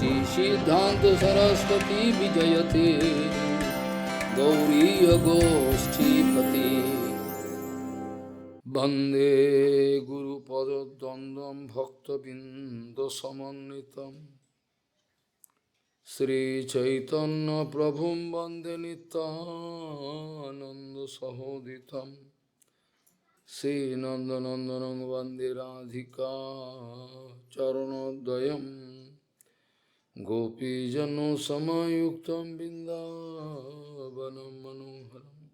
Siddhanta Saraswati Vijayate Gauriya Goshtipati Bande Guru Pada Dandam Bhakta Binda Samanitam Sri Chaitanya Prabhum Bande Nityananda Sahoditam Sri Nandanandanam Vande Radhika Charanodayam Gopijano Samayuktam Bindavanam Manoharam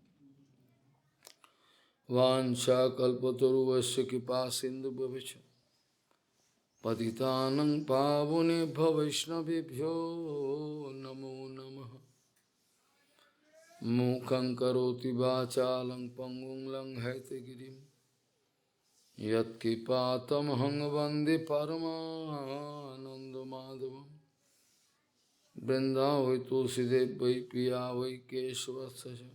Vancha Kalpataruvasya Kipa Sindhu Bhavicha Patitanam Pavunebhyo Vaishnavibhyo Namo Namaha Mukham Karoti Vachalam Pangum Lang Haitagirim Yat Kipatam Hangavande Paramananda Madhavam Vrindavan Tulsidev Vai Piya Vai Kesavasaja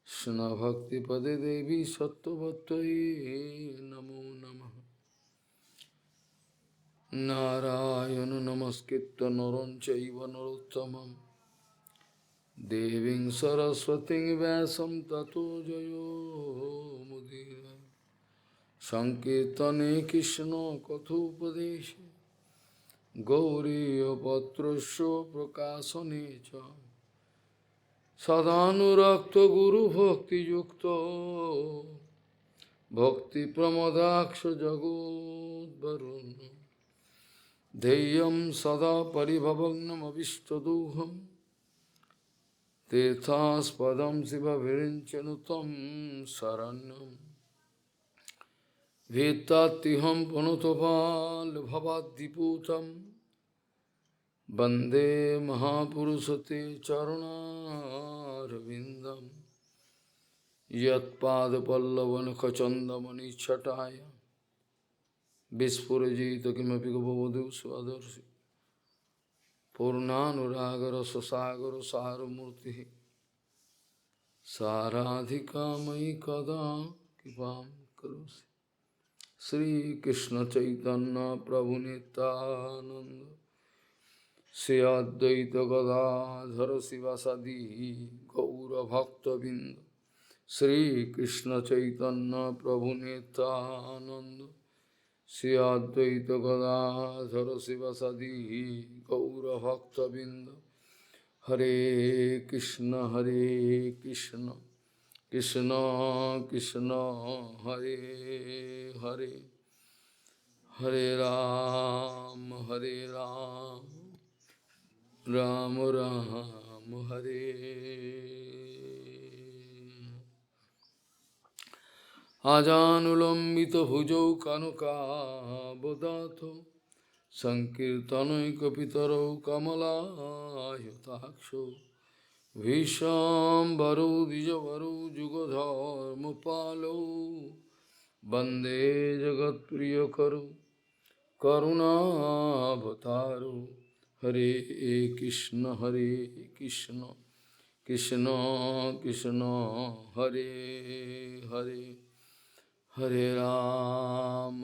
Shna Bhakti Pade Devi Sattvatvai Namo Namaha Narayana Namaskritta Naram Chaiva Narottamam Deving Saraswati Vyasam Tato Jayo Mudira Sankirtane Krishna Kathopadeshe Gauriya Patrasya Prakasanecha Sadhanurakta Guru Bhakti Yukta Bhakti Pramadaksha Jagod Varuna Deyam Sada Paribhavagnam Avishtaduham Tethas Padam Siva Virinchanutam Saranyam Vetatiham Panutopal Bhavadiputam Bande Mahapurusate Charana Ravindam Yat Pada Pallavan Kachandamani Chataya Vispurajita Kimapi Gopavadu Swadarshi Purnanuragara Sasagara Saramurti Saradhika Mai Kada Kipam Karosi Sri Krishna Chaitanya Prabhu Nityananda Sri Advaita Gadadhara Sivasadi Gaura Bhakta Binda Sri Krishna Chaitanya Prabhu Nityananda Sri Advaita Gadadhara Sivasadi Gaura Bhakta Binda Hare Krishna Krishna Krishna Hare Hare Hare Ram Ram Ram Hare Ajanulambita bhujau kanuka bodhato Sankirtanai kapitaro kamala yataksho Vishambaro dijavaro jugadhar mupalo Bande jagat priyakaru karuna bhataro Hare Krishna Krishna Krishna Hare Hare Hare Ram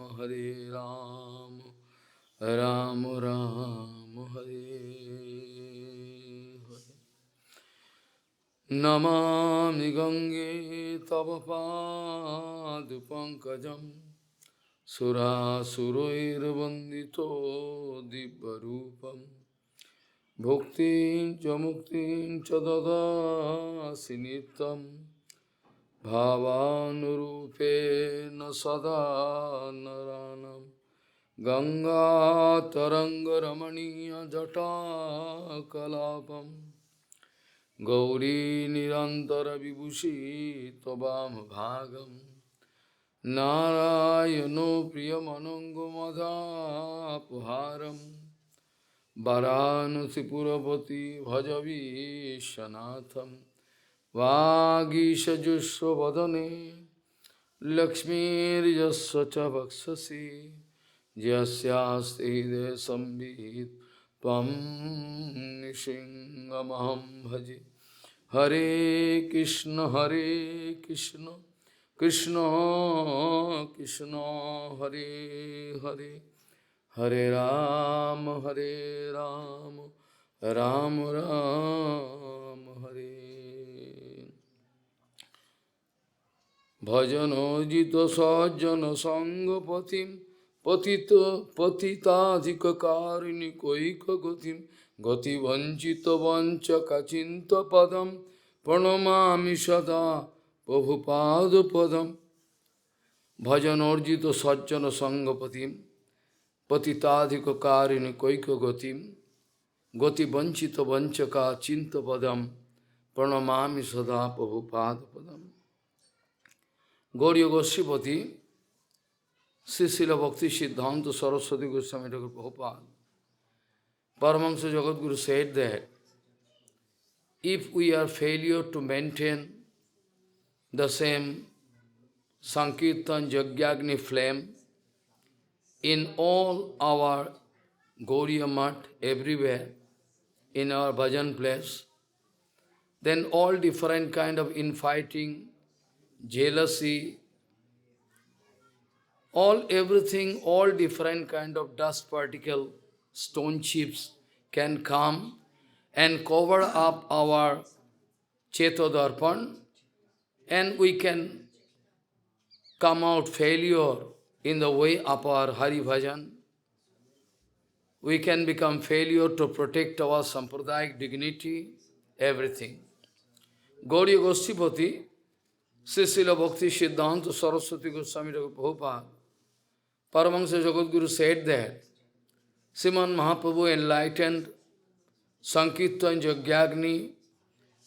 Ram Ram Hare Hare Namami Gange Tava Pad Pankajam Surasuroir Vandito Dibbarupam Bhuktin Jamuktin Chadada Sinitam Bhavanurupe Nasada Naranam Ganga Taranga Ramaniya Jata Kalapam Gauri Nirantara Vibhushi Tobam Bhagam Narayano Priyamanango Madha Puharam Varanasi Purapati Bhajavi Shanatham Vagisha Jusva Vadane Lakshmi Rijasva Vaksasi Jasyasti De Sambhit Tvam Nishingamaham Bhaji Hare Krishna Krishna Krishna Hare Hare Hare Ram, Ram Ram, Hare. Bhajanojita sajjana sangapatim patitadhika karini koika gatim gati vanchita vanchaka chinta padam pranamami sada Prabhupada padam. Bhajanojita sajjana sangapatim patitadhika karini koika gatim gati vanchita vanchaka chinta padam pranamami sada Prabhupada padam. Gauriya Goswami, Srila Bhakti Siddhanta Saraswati Goswami Thakur Prabhupada, Paramahansa Jagadguru said that if we are failure to maintain the same Sankirtan Jagyagni flame in all our Gauriya Math, everywhere, in our bhajan place, then all different kind of infighting, jealousy, everything, all different kind of dust particle, stone chips can come and cover up our Chetodarpan, and we can come out failure in the way of our Hari Bhajan. We can become failure to protect our Sampradayic dignity, everything. Gauriya Goswami, Srila Bhakti Siddhanta Saraswati Goswami Prabhupada, Paramahansa Jagadguru said that Sriman Mahaprabhu enlightened Sankirtan Jagyagni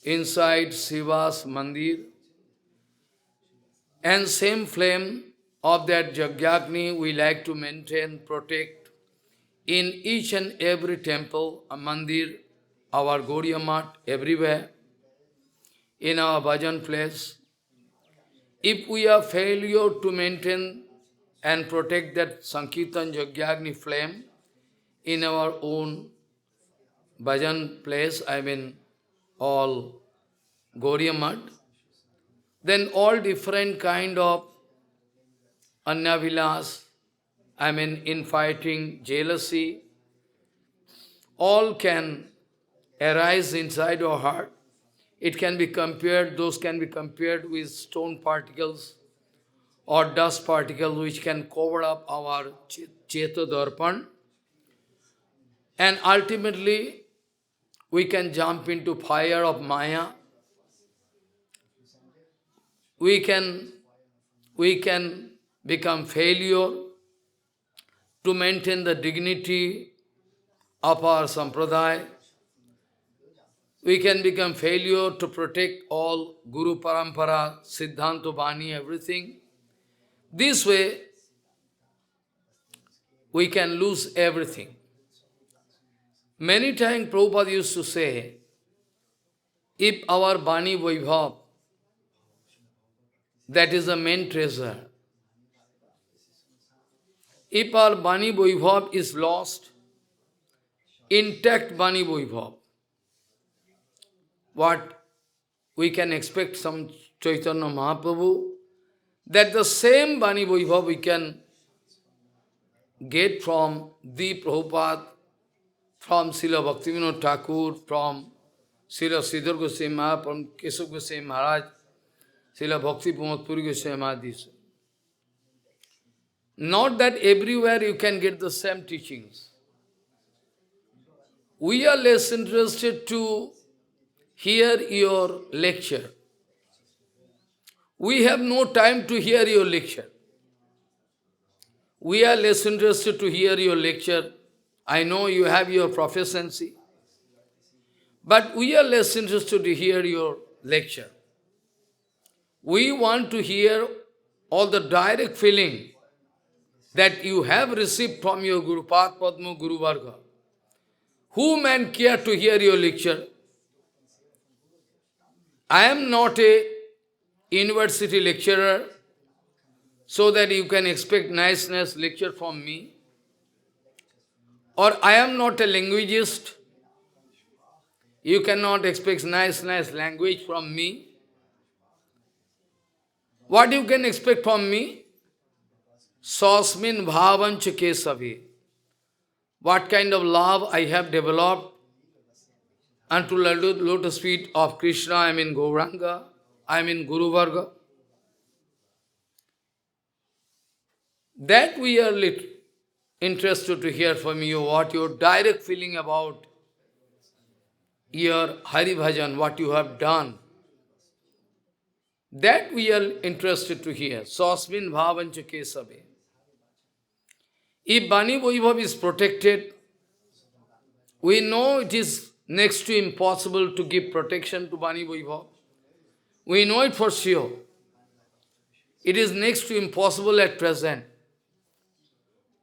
inside Shiva's mandir, and same flame of that Jagyagni we like to maintain, protect in each and every temple, a mandir, our Gauriya Math, everywhere, in our bhajan place. If we are failure to maintain and protect that Sankirtan Jagyagni flame in our own bhajan place, all Gauriya Math, then all different kind of anyavilas, infighting, jealousy, all can arise inside our heart. It can be compared, those can be compared with stone particles or dust particles which can cover up our Chetodarpan. And ultimately, we can jump into fire of Māyā. We can become failure to maintain the dignity of our Sampradaya. We can become failure to protect all Guru Parampara, Siddhanta Bani, everything. This way, we can lose everything. Many times Prabhupada used to say, if our Bani Vaibhav, that is the main treasure, if our Bani Vaibhav is lost, intact Bani Vaibhav, what we can expect from Chaitanya Mahaprabhu, that the same Bani Vaibhav we can get from the Prabhupada, from Srila Bhaktivinoda Thakur, from Srila Sridhar Goswami Maharaj, from Keshav Goswami Maharaj, Srila Bhakti Pramod Puri Goswami Maharaj. Not that everywhere you can get the same teachings. We are less interested to hear your lecture. We have no time to hear your lecture. We are less interested to hear your lecture. I know you have your proficiency, but we are less interested to hear your lecture. We want to hear all the direct feeling that you have received from your Guru Path Padma Guru Varga. Who man care to hear your lecture? I am not a university lecturer, so that you can expect nice lecture from me. Or I am not a linguist, you cannot expect nice language from me. What you can expect from me? Sasmin bhavancha kesavi. what kind of love I have developed unto lotus feet of Krishna. I am in Gaurāṅga, I am in Guru Varga. That we are interested to hear from you, what your direct feeling about your Hari Bhajan, what you have done. That we are interested to hear. SBen260206. If Bani Vaibhav is protected, we know it is next to impossible to give protection to Bani Vaibhav. We know it for sure. It is next to impossible at present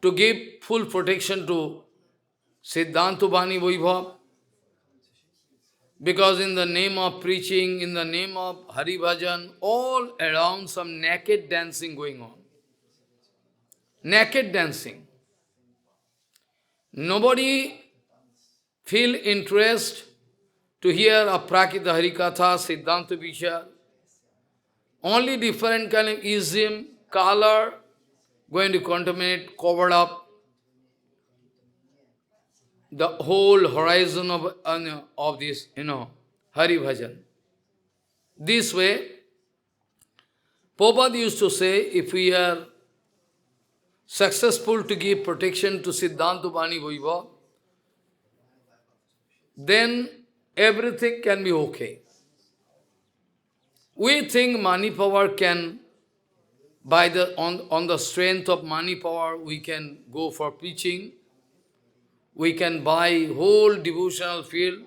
to give full protection to Siddhanta Bani Vaibhav, because in the name of preaching, in the name of Hari Bhajan, all around some naked dancing going on. Naked dancing. Nobody feel interest to hear Aprakita Harikatha, Siddhanta Vishar. Only different kind of ism, color, going to contaminate, covered up the whole horizon of this, Hari Bhajan. This way, Prabhupada used to say, if we are successful to give protection to Siddhanta Bani Vaibhav, then everything can be okay. We think money power can, on the strength of money power, we can go for preaching, we can buy whole devotional field,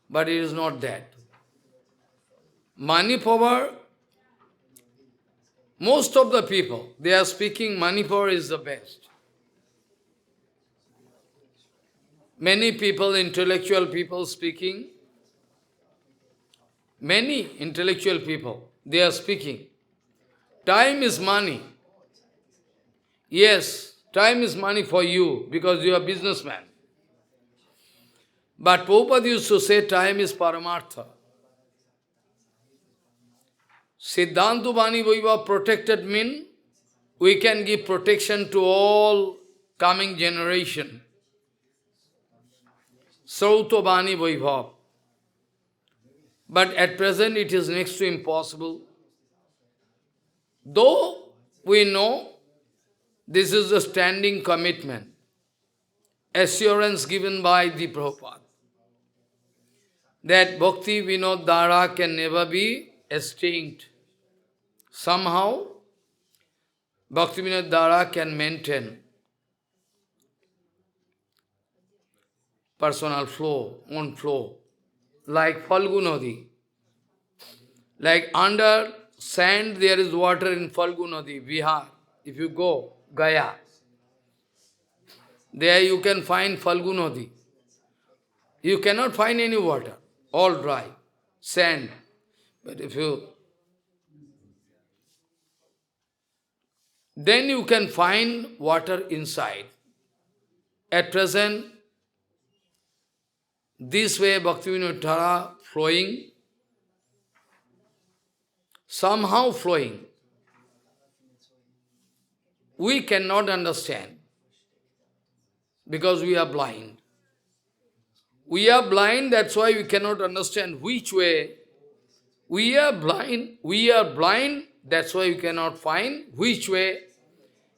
but it is not that. Money power, most of the people, they are speaking money power is the best. Many people, intellectual people speaking, many intellectual people, they are speaking. Time is money. Yes, time is money for you because you are a businessman. But Prabhupada used to say time is Paramartha. Siddhanta Bani Vaibhav protected mean we can give protection to all coming generation. Srauta Bani Vaibhav. But at present it is next to impossible. Though we know this is a standing commitment, assurance given by the Prabhupada, that Bhakti Vinod Dhara can never be extinct. Somehow, Bhakti Vinod Dhara can maintain personal flow, own flow, like Falgu Nadi. Like under sand there is water in Falgu Nadi, Bihar. If you go, Gaya, there you can find Falgu Nadi. You cannot find any water, all dry, sand. But if you, then you can find water inside. At present, this way Bhaktivinoda Thara flowing, somehow flowing. We cannot understand because we are blind. We are blind, that's why we cannot understand which way. We are blind, that's why we cannot find which way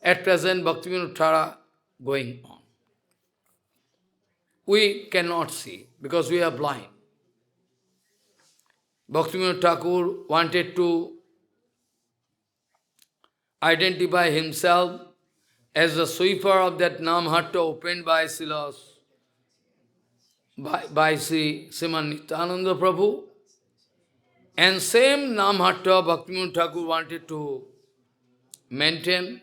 at present Bhaktivinoda Thara going on. We cannot see because we are blind. Bhaktivinoda Thakur wanted to identify himself as the sweeper of that Namhatta opened by Srila, by Sri Sriman Nityananda Prabhu. And same Namhatta Bhaktivinoda Thakur wanted to maintain,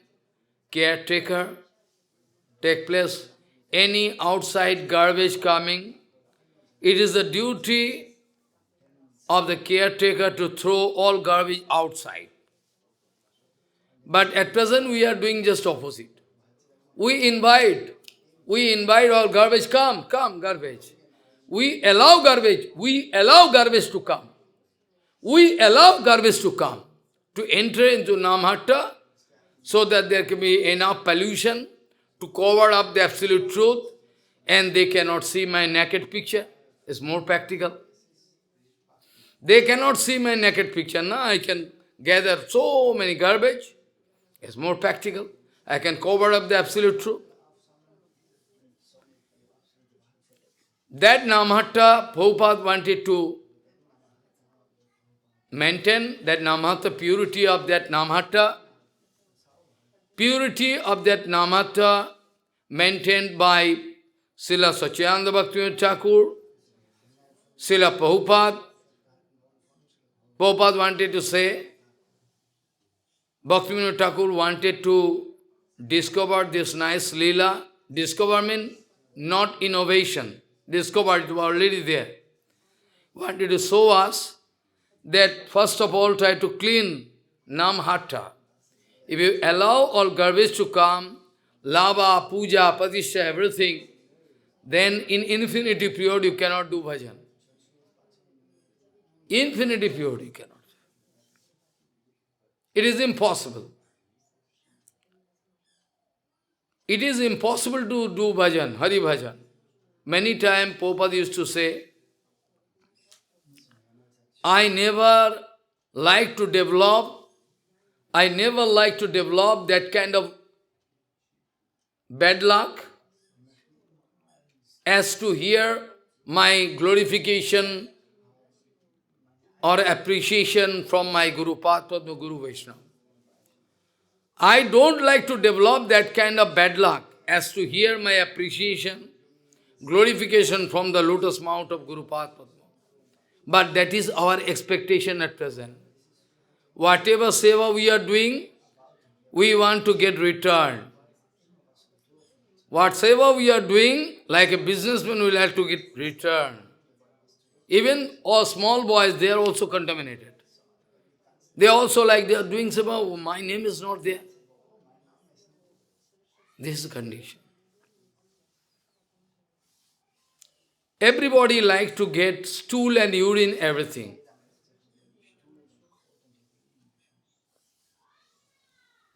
caretaker, take place. Any outside garbage coming, it is the duty of the caretaker to throw all garbage outside. But at present we are doing just opposite. We invite all garbage, come garbage. We allow garbage to come. We allow garbage to come, to enter into Namhatta, so that there can be enough pollution to cover up the absolute truth, and they cannot see my naked picture. It's more practical. They cannot see my naked picture. Now I can gather so many garbage. It's more practical. I can cover up the absolute truth. That Namahatta, Prabhupada wanted to maintain that Namahatta, purity of that Namahatta, maintained by Srila Satchidananda Bhaktivinoda Thakur, Srila Prabhupada. Prabhupada wanted to say, Bhaktivinoda Thakur wanted to discover this nice Leela. Discover means not innovation. Discover, it was already there. Wanted to show us that first of all try to clean Namhatta. If you allow all garbage to come, lava, puja, patisha, everything, then in infinity period you cannot do bhajan. Infinity period you cannot. It is impossible. It is impossible to do bhajan, Hari bhajan. Many times Prabhupada used to say, I never like to develop that kind of bad luck as to hear my glorification or appreciation from my Guru Padma, Guru Vaishnava. I don't like to develop that kind of bad luck as to hear my appreciation, glorification from the lotus mount of Guru Padma. But that is our expectation at present. Whatever seva we are doing, we want to get return. What seva we are doing, like a businessman will have to get return. Even all small boys, they are also contaminated. They also like they are doing seva, oh, my name is not there. This is the condition. Everybody likes to get stool and urine, everything.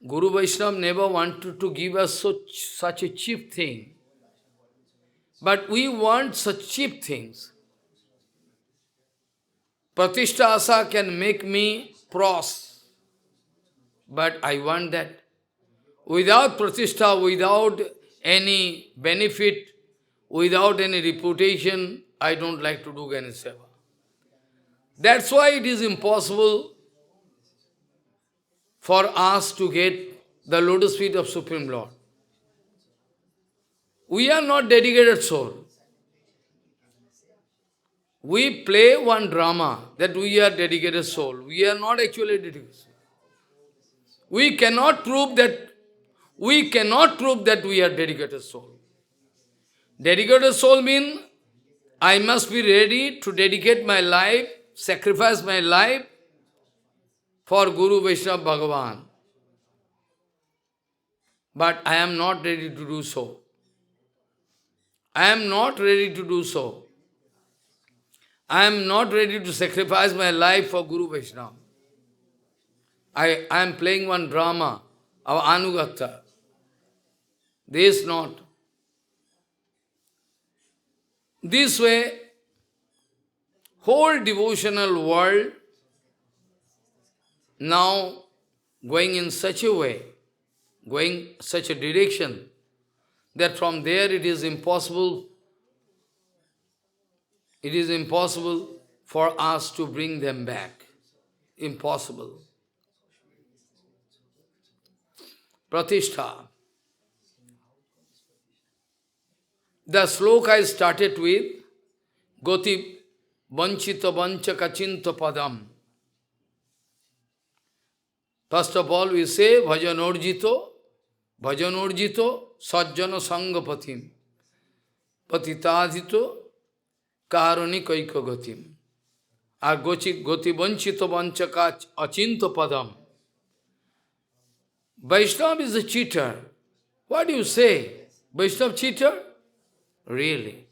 Guru Vaishnava never wanted to give us such a cheap thing. But we want such cheap things. Pratishtha asa can make me pros. But I want that. Without pratishtha, without any benefit, without any reputation, I don't like to do Gana Seva. That's why it is impossible for us to get the lotus feet of Supreme Lord. We are not dedicated soul. We play one drama that we are dedicated soul. We are not actually dedicated soul. We cannot prove that we are dedicated soul. Dedicated soul means I must be ready to dedicate my life, sacrifice my life for Guru Vaishnava Bhagavan. But I am not ready to do so. I am not ready to do so. I am not ready to sacrifice my life for Guru Vaishnava. I am playing one drama, our Anugatha. This not. This way, whole devotional world now going in such a way, going such a direction, that from there it is impossible for us to bring them back. Impossible. Pratishtha. The sloka I started with Goti Vanchita Vanchaka Chinta Padam. First of all we say Bhajanorjito, Sajjana Sangapatim, Patitadhito, Karani Kaika Gatim. Our Goti Vanchita Vanchaka Achinta Padam. Vaishnava is a cheater. What do you say? Vaishnava cheater? Really.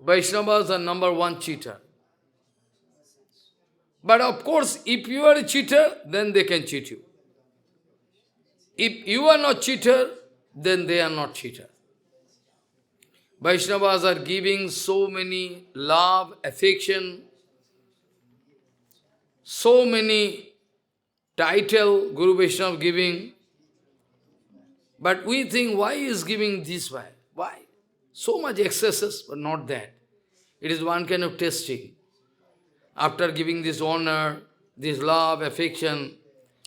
Vaishnavas are number one cheater. But of course, if you are a cheater, then they can cheat you. If you are not cheater, then they are not cheaters. Vaishnavas are giving so many love, affection, so many title Guru Vaishnava giving, but we think, why is giving this way? Why? So much excesses, but not that. It is one kind of testing. After giving this honor, this love, affection,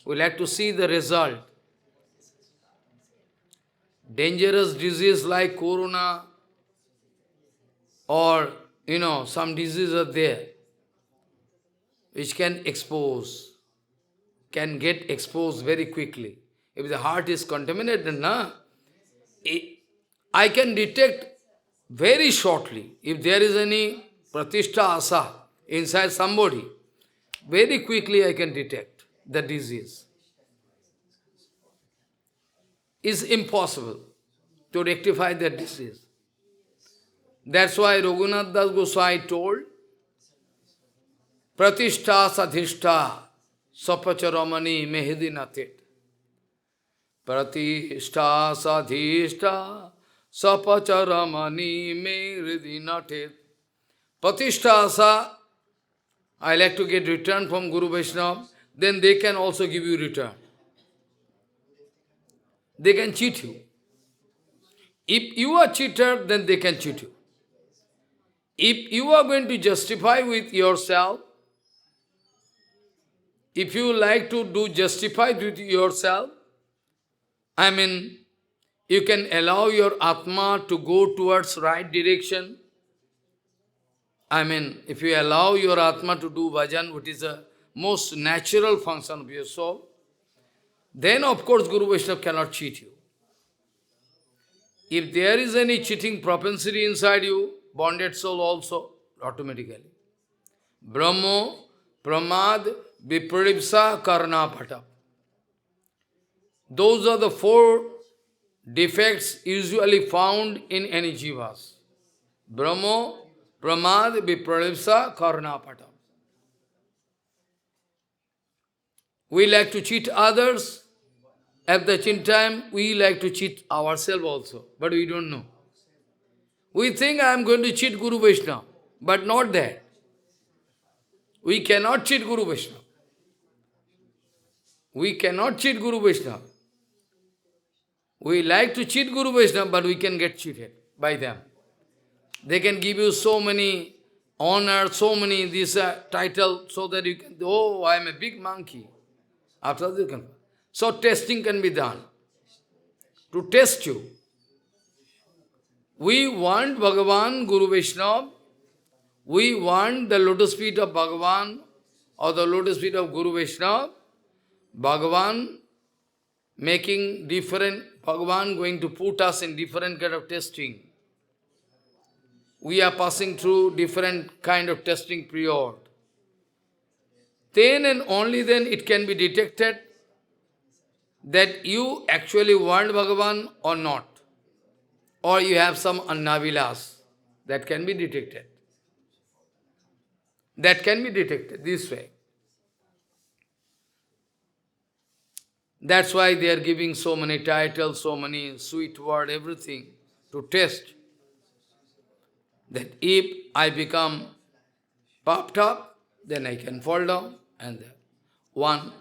we like to see the result. Dangerous disease like corona or, some diseases are there which can get exposed very quickly. If the heart is contaminated, I can detect very shortly. If there is any pratishtha asa inside somebody, very quickly I can detect the disease. It's impossible to rectify that disease. That's why Raghunath Das Goswami told, Pratishtha sadhishta sapacharamani mehidinatit. Pratishtha sadhishta sapacharamani mehidinatit. Pratishtha asa, I like to get return from Guru Vaishnava, then they can also give you return. They can cheat you. If you are cheater, then they can cheat you. If you are going to justify with yourself, if you like to do justify with yourself, you can allow your Atma to go towards right direction. If you allow your Atma to do bhajan, which is the most natural function of your soul, then of course Guru Vaishnava cannot cheat you. If there is any cheating propensity inside you, bonded soul also, automatically. Brahmo, Pramad, Vipripsa, Karna, Pata. Those are the 4 defects usually found in any jivas. Brahmo, Pramad, Vipripsa, Karna, Pata. We like to cheat others. At the same time, we like to cheat ourselves also, but we don't know. We think I am going to cheat Guru Vaishnava, but not that. We cannot cheat Guru Vaishnava. We cannot cheat Guru Vaishnava. We like to cheat Guru Vaishnava, but we can get cheated by them. They can give you so many honor, so many this title, so that you can, oh, I am a big monkey. After that you can. So testing can be done. To test you. We want Bhagavan, Guru Vaishnava. We want the lotus feet of Bhagavan or the lotus feet of Guru Vaishnava. Bhagavan making different, Bhagavan going to put us in different kind of testing. We are passing through different kind of testing period. Then and only then it can be detected that you actually want Bhagavan or not. Or you have some annavilas. That can be detected. That can be detected this way. That's why they are giving so many titles, so many sweet words, everything to test. That if I become puffed up, then I can fall down and one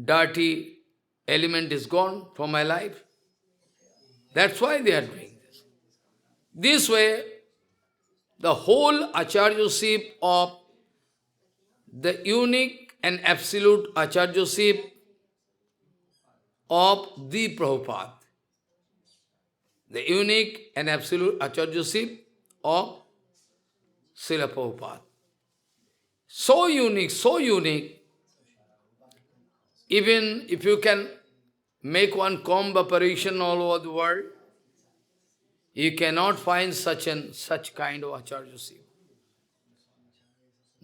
dirty element is gone from my life. That's why they are doing this. This way, the whole Acharyaship of the unique and absolute Acharyaship of the Prabhupada. The unique and absolute Acharyaship of Srila Prabhupada. So unique. Even if you can make one comb operation all over the world, you cannot find such kind of Acharyaship.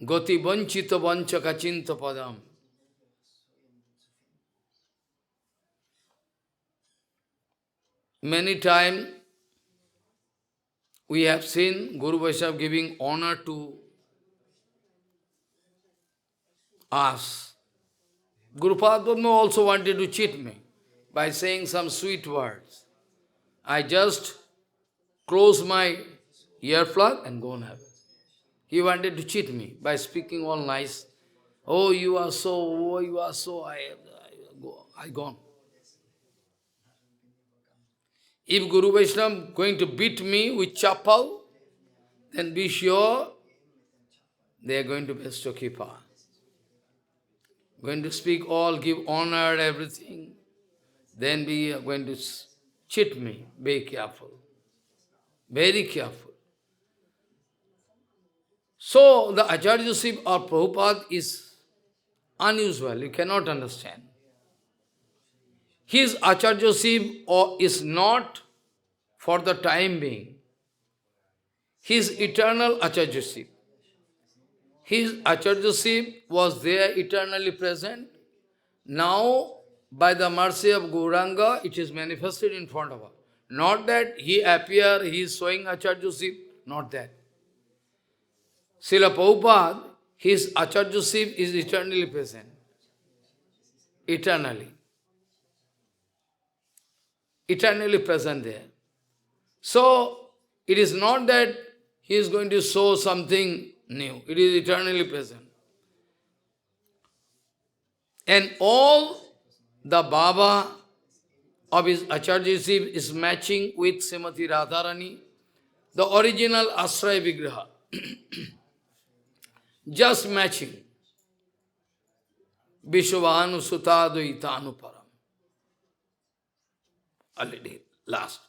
Goti vanchita vanchaka chinta padam. Many times we have seen Guru Vaishnava giving honor to us. Guru Padma also wanted to cheat me. by saying some sweet words. I just close my earplug and go on heaven. He wanted to cheat me by speaking all nice. Oh, you are so, I gone. If Guru Vaishnava going to beat me with chappal, then be sure they are going to bestow kippa. Going to speak all, give honor, everything. Then we are going to cheat me. Be careful. Very careful. So, the Acharyaship or Prabhupada is unusual. You cannot understand. His Acharyaship is not for the time being. His eternal Acharyaship. His Acharyaship was there eternally present. Now, by the mercy of Gaurāṅga, it is manifested in front of us. Not that he appear, he is showing Acharyaship, not that. Srila Prabhupada, his Acharyaship is eternally present. Eternally. Eternally present there. So, it is not that he is going to show something new. It is eternally present. And all the Baba of his Acharyaship is matching with Srimati Radharani, the original Ashraya Vigraha. Just matching. Vishwavanu Sutadu Itanu Param. Already, last.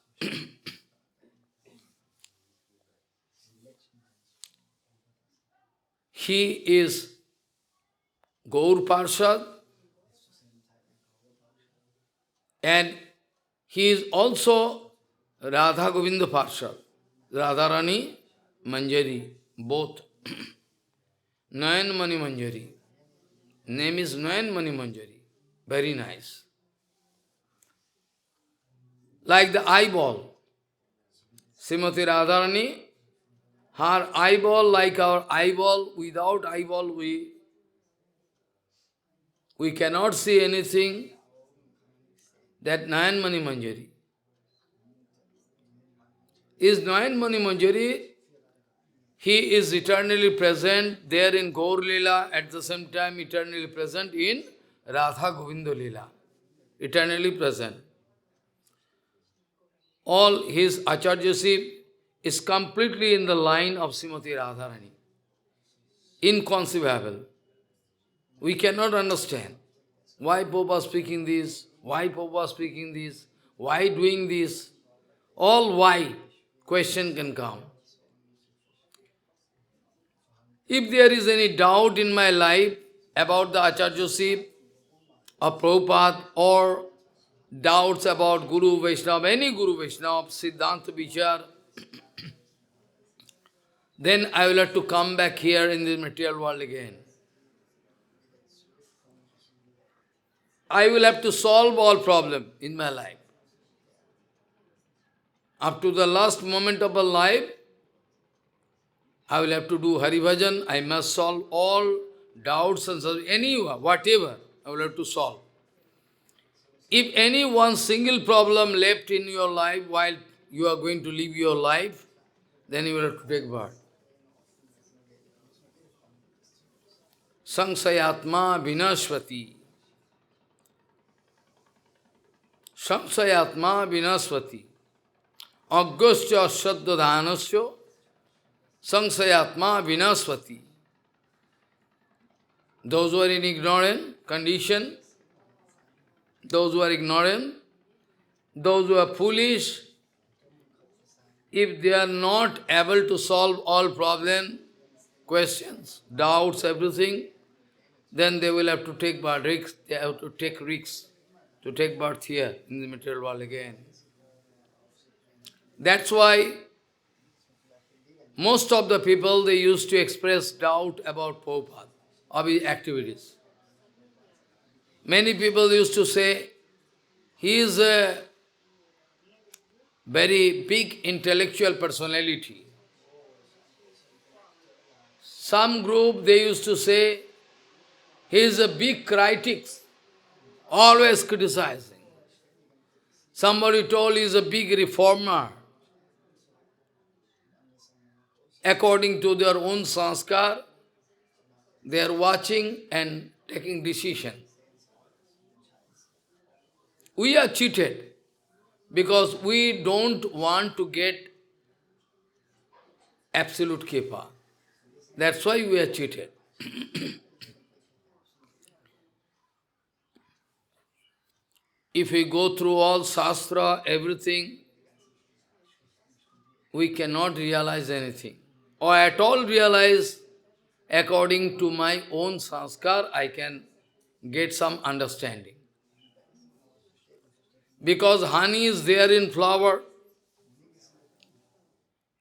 He is Gaur Parshad and he is also Radha Govinda Parshad, Radharani Manjari, both. Nayan Mani Manjari. Name is Nayan Mani Manjari. Very nice. Like the eyeball. Srimati Radharani, her eyeball like our eyeball, without eyeball we cannot see anything. That Nayan Mani Manjari. Is Nayan Mani Manjari, he is eternally present there in Gaur Lila, at the same time eternally present in Radha Govinda Lila. Eternally present. All his Acharyaship is completely in the line of Srimati Radharani. Inconceivable. We cannot understand why Prabhupada speaking this, why Prabhupada speaking this, why doing this. All why question can come. If there is any doubt in my life about the Acharyaship of Prabhupada or doubts about Guru Vaishnava, any Guru Vaishnava, Siddhanta Vichar, then I will have to come back here in the material world again. I will have to solve all problems in my life. Up to the last moment of my life, I will have to do Hari Bhajan. I must solve all doubts and whatever, I will have to solve. If any one single problem left in your life while you are going to live your life, then you will have to take birth. Sangsayatma vinashvati. Sangsayatma vinashvati. Agyasya shraddadhanasya. Sangsayatma vinashvati. Those who are in ignorant condition, those who are ignorant, those who are foolish, if they are not able to solve all problems, questions, doubts, everything, then they will have to take risks. They have to take risks to take birth here in the material world again. That's why most of the people, they used to express doubt about Prabhupada, of his activities. Many people used to say, he is a very big intellectual personality. Some group, they used to say, he is a big critic, always criticizing. Somebody told he is a big reformer. According to their own sanskar, they are watching and taking decision. We are cheated because we don't want to get absolute kripa. That's why we are cheated. If we go through all shastra, everything, we cannot realize anything. Or at all realize, according to my own sanskar, I can get some understanding. Because honey is there in flower,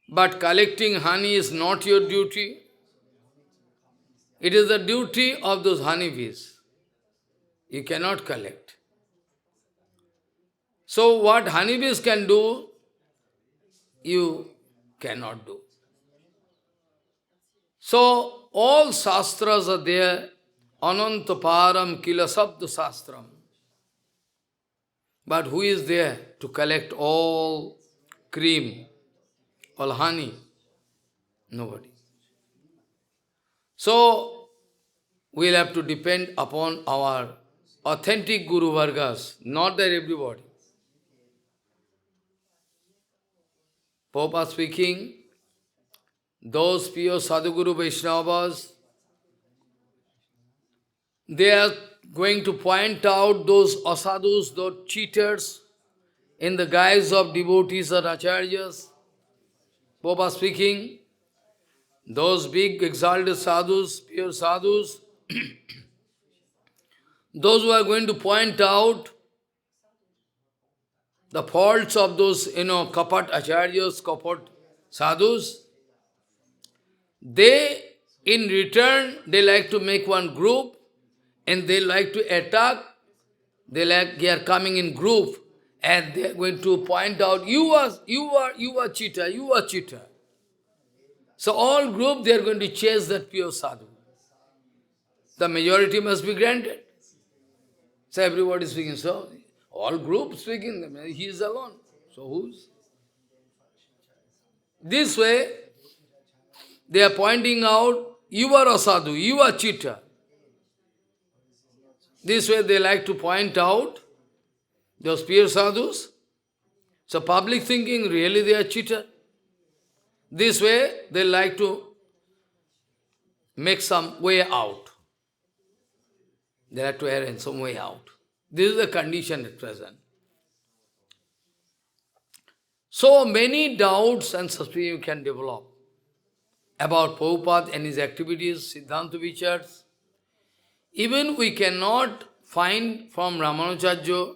but collecting honey is not your duty. It is the duty of those honeybees. You cannot collect. So what honeybees can do, you cannot do. So all shastras are there, anantaparam kila sabda shastram. But who is there to collect all cream, all honey? Nobody. So we'll have to depend upon our authentic Guru Vargas, not that everybody. Prabhupada speaking, those pure Sadhguru Vaishnavas, they are going to point out those asadhus, those cheaters, in the guise of devotees or acharyas. Prabhupada speaking, those big exalted sadhus, pure sadhus, those who are going to point out the faults of those, kapat acharyas, kapat sadhus, they, in return, they like to make one group and they like to attack. They are coming in group and they are going to point out, you are cheater, you are cheater. So all group, they are going to chase that pure sadhu. The majority must be granted. So everybody is speaking, so all groups speaking, he is alone. So who's? This way, they are pointing out, you are a sadhu, you are cheater. This way they like to point out those pure sadhus. So public thinking, really they are cheater. This way they like to make some way out. They have to arrange some way out. This is the condition at present. So many doubts and suspicions you can develop about Prabhupada and his activities, Siddhanta Vichars. Even we cannot find from Ramanujacharya,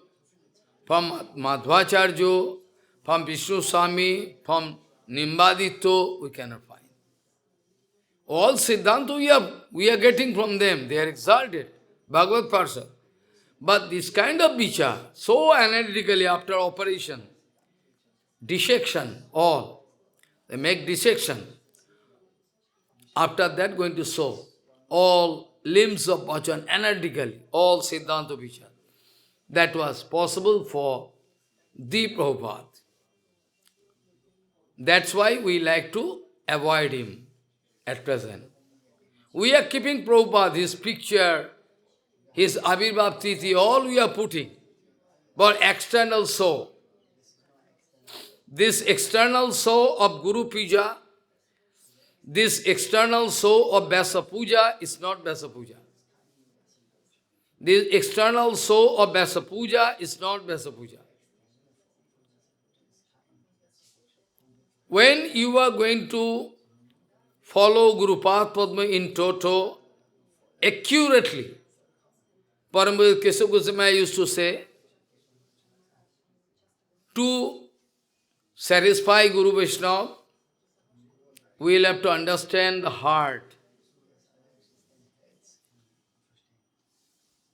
from Madhvacharya, from Vishnu Swami, from Nimbaditya, we cannot find. All Siddhanta we are getting from them, they are exalted, Bhagavad Parsa. But this kind of vichar, so analytically after operation, dissection, all, they make dissection. After that going to show all limbs of Bhajan analytically, all Siddhanta Vichar. That was possible for the Prabhupada. That's why we like to avoid him at present. We are keeping Prabhupada, his picture, his Abhirbhav Tithi, all we are putting. But external show. This external show of Guru Puja, this external show of Vyasa Puja is not Vyasa Puja. This external show of Vyasa Puja is not Vyasa Puja. When you are going to follow Guru Padma in toto, accurately, Paramahira Kesava Goswami used to say, to satisfy Guru Vaishnava, we will have to understand the heart.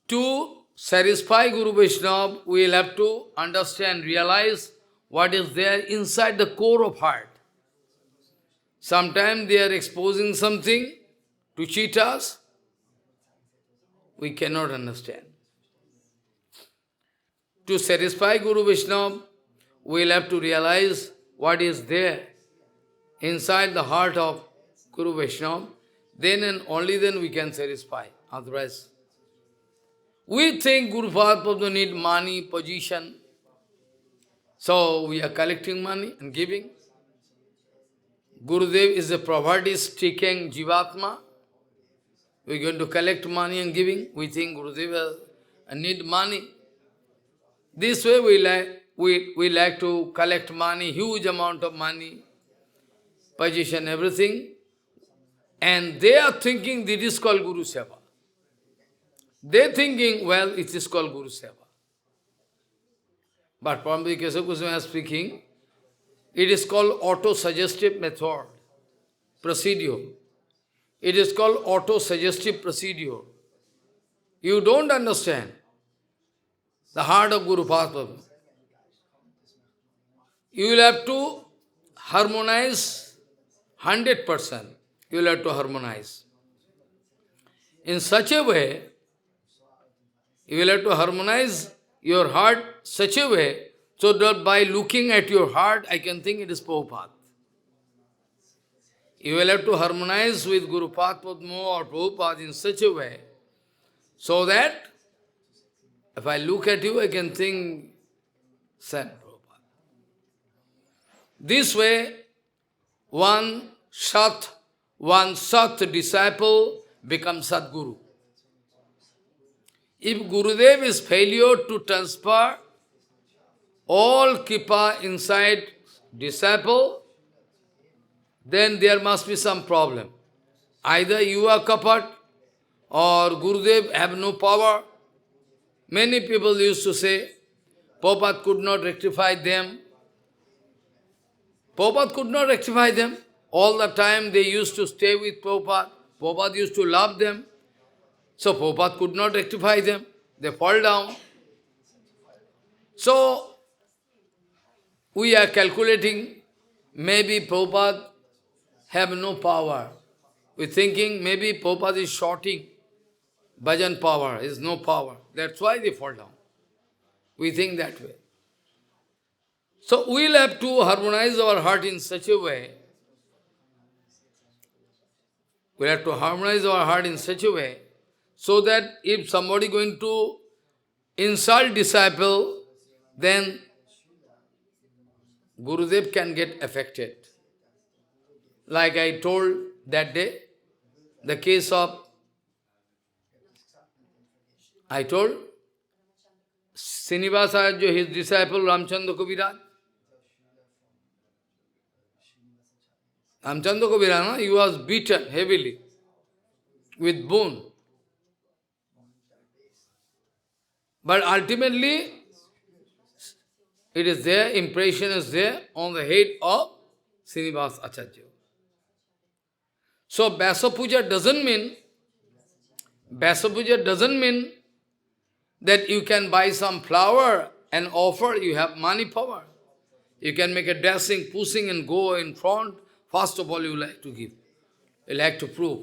To satisfy Guru Vaishnava, we will have to understand, realize what is there inside the core of heart. Sometimes they are exposing something to cheat us. We cannot understand. To satisfy Guru Vaishnava, we will have to realize what is there inside the heart of Guru Vaishnava. Then and only then we can satisfy. Otherwise, we think Guru Prabhupada need money, position. So we are collecting money and giving. Gurudev is a poverty-stricken Jivatma. We are going to collect money and giving. We think Gurudev need money. This way we like to collect money, huge amount of money, position, everything. And they are thinking this is called Guru Seva. They are thinking, well, it is called Guru Seva. But Prabhupada Kesava Goswami is speaking, it is called auto-suggestive method, procedure. It is called auto-suggestive procedure. You don't understand the heart of Guru Prabhupada. You will have to harmonize 100%. You will have to harmonize. In such a way, you will have to harmonize your heart such a way, so that by looking at your heart, I can think it is Prabhupada. You will have to harmonize with Guru Padma or Prabhupada in such a way, so that if I look at you, I can think, Saint Prabhupada. This way, one Sat disciple becomes Sadguru. If Gurudev is failure to transfer all kripa inside disciple, then there must be some problem. Either you are kapat or Gurudev have no power. Many people used to say, Prabhupada could not rectify them. Prabhupada could not rectify them. All the time they used to stay with Prabhupada. Prabhupada used to love them. So Prabhupada could not rectify them. They fall down. So we are calculating, maybe Prabhupada have no power. We are thinking maybe Prabhupada is shorting. Bhajan power is no power. That's why they fall down. We think that way. So we will have to harmonize our heart in such a way. We have to harmonize our heart in such a way, so that if somebody going to insult disciple, then Gurudev can get affected. Like I told that day, the case of, I told Srinivasa, his disciple Ramchandra Kaviraj. Ramchandra Kaviraj, he was beaten heavily with bone. But ultimately, it is there, impression is there on the head of Srinivasa Acharya. So Vyasa Puja doesn't mean that you can buy some flower and offer, you have money power. You can make a dancing, pushing and go in front. First of all, you like to give. You like to prove.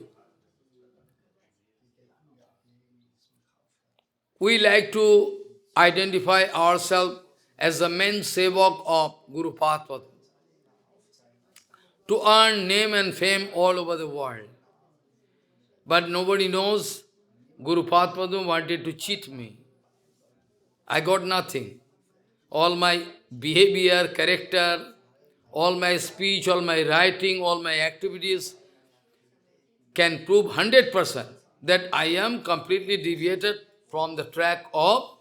We like to identify ourselves as the main sevak of Guru Prabhupada, to earn name and fame all over the world. But nobody knows Guru Prabhupada wanted to cheat me. I got nothing. All my behavior, character, all my speech, all my writing, all my activities can prove 100% that I am completely deviated from the track of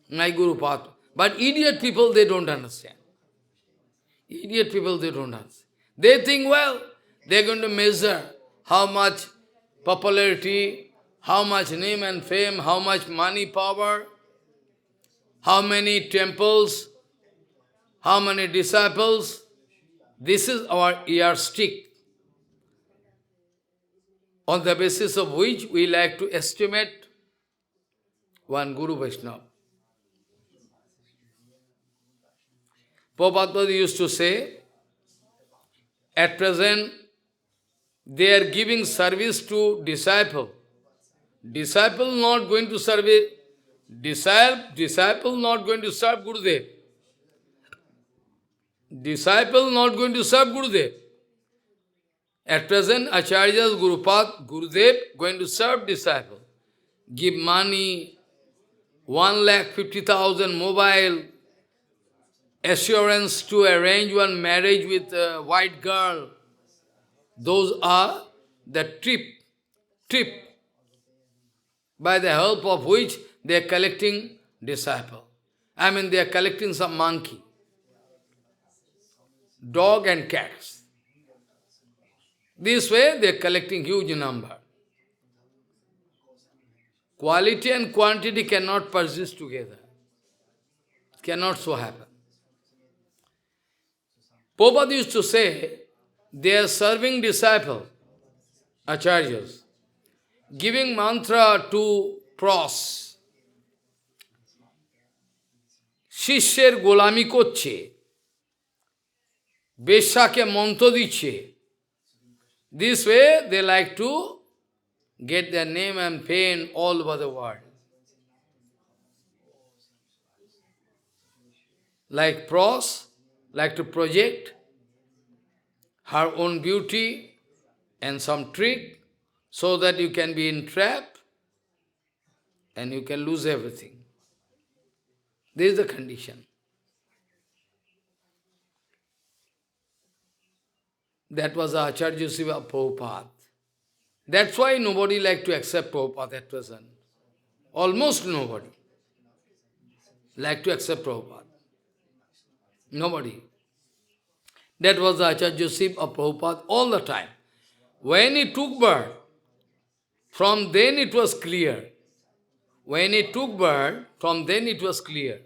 my Guru Prabhupada. But idiot people, they don't understand. Idiot people, they don't understand. They think, well, they're going to measure how much popularity, how much name and fame, how much money, power, how many temples, how many disciples. This is our yardstick, on the basis of which we like to estimate one Guru Vaishnava. Prabhupada used to say, at present, they are giving service to disciple. Disciple not going to Disciple not going to serve Gurudev. Disciple not going to serve Gurudev. At present, Acharya's Gurudev going to serve disciple. Give money, 1,50,000 mobile, assurance to arrange one marriage with a white girl. Those are the trip, by the help of which they are collecting disciple. I mean, they are collecting some monkey, dog and cats. This way, they are collecting huge number. Quality and quantity cannot persist together. Cannot so happen. Prabhupada used to say, they are serving disciple, acharyas, giving mantra to pros. Shishyer golami korche, Beshake mantro diche. This way, they like to get their name and fame all over the world. Like pros, like to project her own beauty and some trick so that you can be entrapped and you can lose everything. This is the condition. That was the Acharyaship of Prabhupada. That's why nobody like to accept Prabhupada at present. Almost nobody like to accept Prabhupada. Nobody. That was the Acharyaship of Prabhupada all the time. When he took birth, from then it was clear. When he took birth, from then it was clear.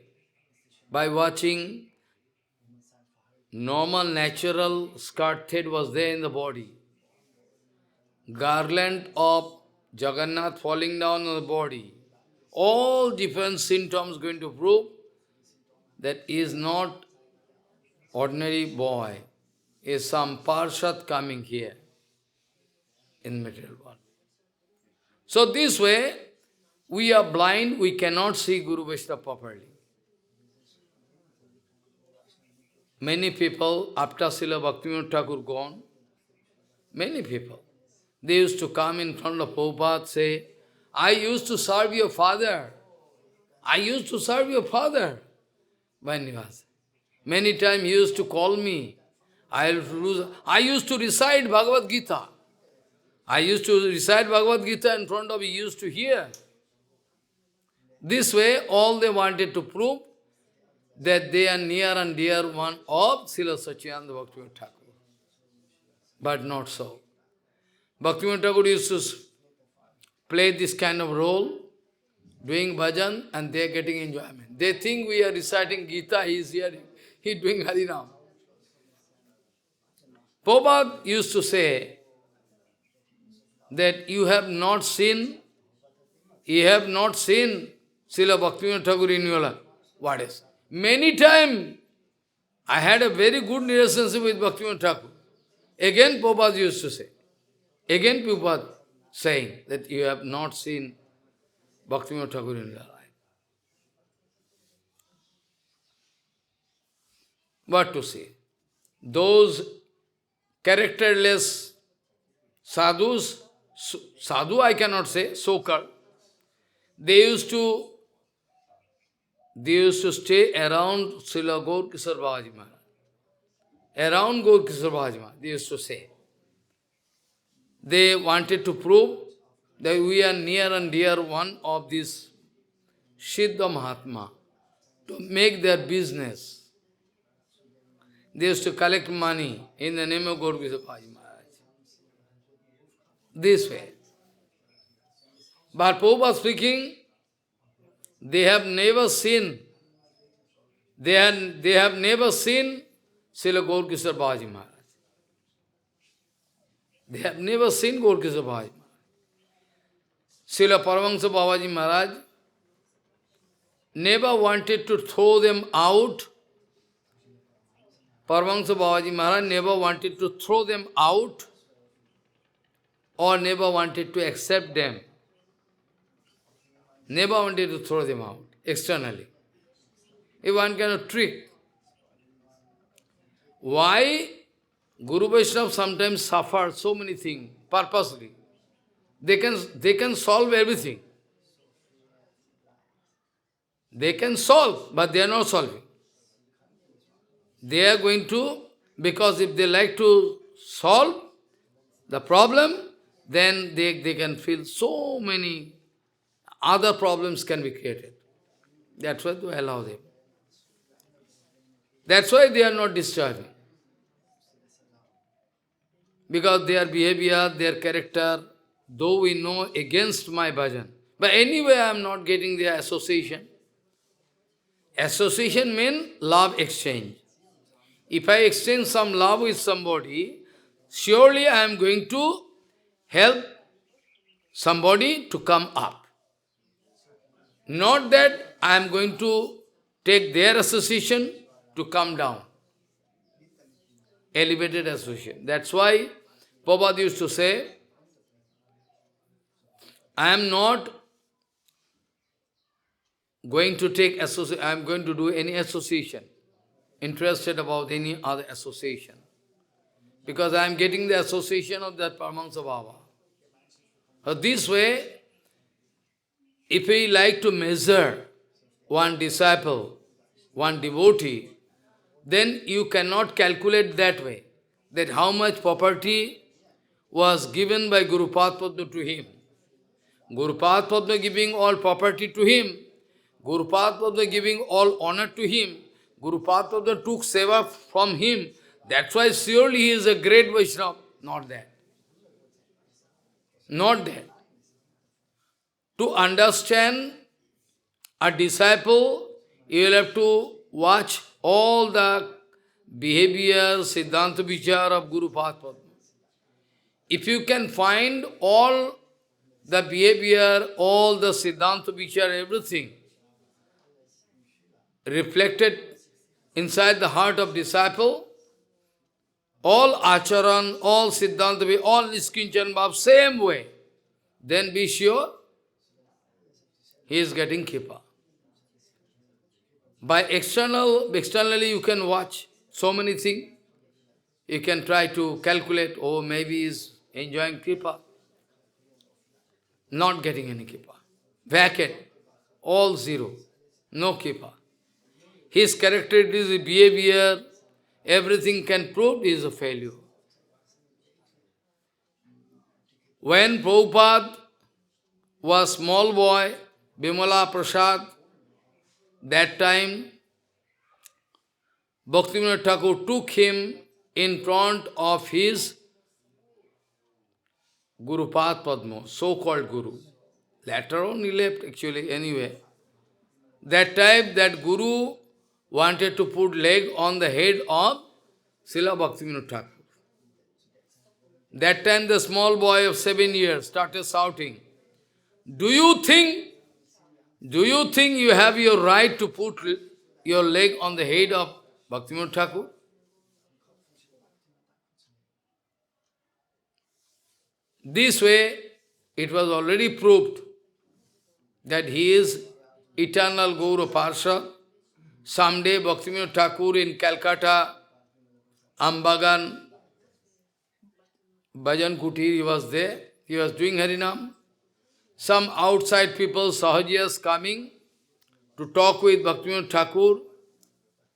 By watching, normal, natural skirt thread was there in the body. Garland of Jagannath falling down on the body. All different symptoms going to prove that he is not ordinary boy, is some Parshad coming here in material world. So this way, we are blind, we cannot see Guru Vaishnava properly. Many people, after Srila Bhaktivinoda Thakur gone, many people, they used to come in front of Prabhupada, say, I used to serve your father. I used to serve your father. When he was. Many times he used to call me. I used to recite Bhagavad Gita. I used to recite Bhagavad Gita in front of him, he used to hear. This way, all they wanted to prove that they are near and dear one of Srila Sachidananda Bhaktivinoda Thakur. But not so. Bhaktivinoda Thakur used to play this kind of role, doing bhajan, and they are getting enjoyment. They think we are reciting Gita, he is hearing, he is doing Harinam. Prabhupada used to say that you have not seen Srila Bhaktivinoda Thakur in your life. What is? Many times I had a very good relationship with Bhaktivinoda Thakur. Again Prabhupada used to say. Again Prabhupada saying that you have not seen Bhaktivinoda Thakur in your life. What to say? Those characterless sadhus, sadhu I cannot say, so-called, they used to stay around Srila Gaur Kishore Babaji Maharaj. Around Gaur Kishore Babaji Maharaj, they used to say. They wanted to prove that we are near and dear one of this Siddha Mahatma to make their business. They used to collect money in the name of Gaur Kishore Babaji Maharaj. This way. But Prabhupada speaking, they have never seen Srila Gaur Kishore Babaji Maharaj. They have never seen Gaur Kishore Babaji Maharaj. Srila Paramahansa Babaji Maharaj never wanted to throw them out. Paramahansa Babaji Maharaj never wanted to throw them out or never wanted to accept them. never wanted to throw them out externally. If one kind of trick. Why Guru Vaishnava sometimes suffer so many things purposely? They can solve everything. They can solve, but they are not solving. They are going to, because if they like to solve the problem, then they can feel so many other problems can be created. That's why they allow them. That's why they are not disturbing. Because their behavior, their character, though we know against my bhajan. But anyway, I am not getting their association. Association means love exchange. If I exchange some love with somebody, surely I am going to help somebody to come up. Not that I am going to take their association to come down. Elevated association. That's why Prabhupada used to say, I am not going to take association, I am going to do any association, interested about any other association. Because I am getting the association of that Paramahansa Baba. So this way, if we like to measure one disciple, one devotee, then you cannot calculate that way, that how much property was given by Guru Padma to him. Guru Padma giving all property to him, Guru Padma giving all honor to him, Guru Padma took Sevā from him. That's why surely he is a great Vaishnava. Not that. Not that. To understand a disciple, you will have to watch all the behavior, Siddhanta Vichar of Guru Padma. If you can find all the behavior, all the Siddhanta Vichar, everything reflected inside the heart of disciple, all Acharan, all Siddhanta, all Niskinchan Bhav, same way, then be sure he is getting Kripa. By externally you can watch so many things. You can try to calculate, oh, maybe he is enjoying Kripa. Not getting any Kripa. Vacant. All zero. No Kripa. His characteristics, his behavior, everything can prove he is a failure. When Prabhupada was small boy, Bimala Prasad, that time Bhaktivinoda Thakur took him in front of his Guru Padma, so-called Guru. Later on he left actually anyway. That time that Guru wanted to put leg on the head of Srila Bhaktivinoda Thakur. That time the small boy of 7 years started shouting, Do you think you have your right to put your leg on the head of Bhaktivinoda Thakur? This way, it was already proved that he is eternal Gaura Parshad. Someday Bhaktivinoda Thakur in Calcutta, Ambagan, Bhajan Kutir, he was there. He was doing Harinam. Some outside people, Sahajiyas, coming to talk with Bhaktivinoda Thakur,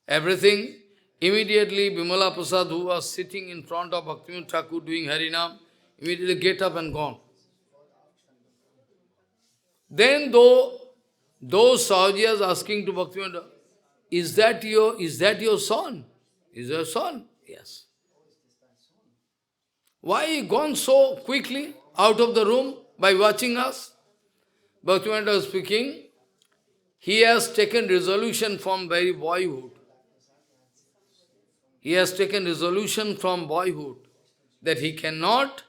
everything. Immediately, Bimala Prasad, who was sitting in front of Bhaktivinoda Thakur doing Harinam, immediately get up and gone. Then those Sahajiyas asking to Bhaktivinoda, is that your son? Is your son? Yes. Why he gone so quickly out of the room by watching us? Bhaktivinoda was speaking, he has taken resolution from very boyhood. He has taken resolution from boyhood that he cannot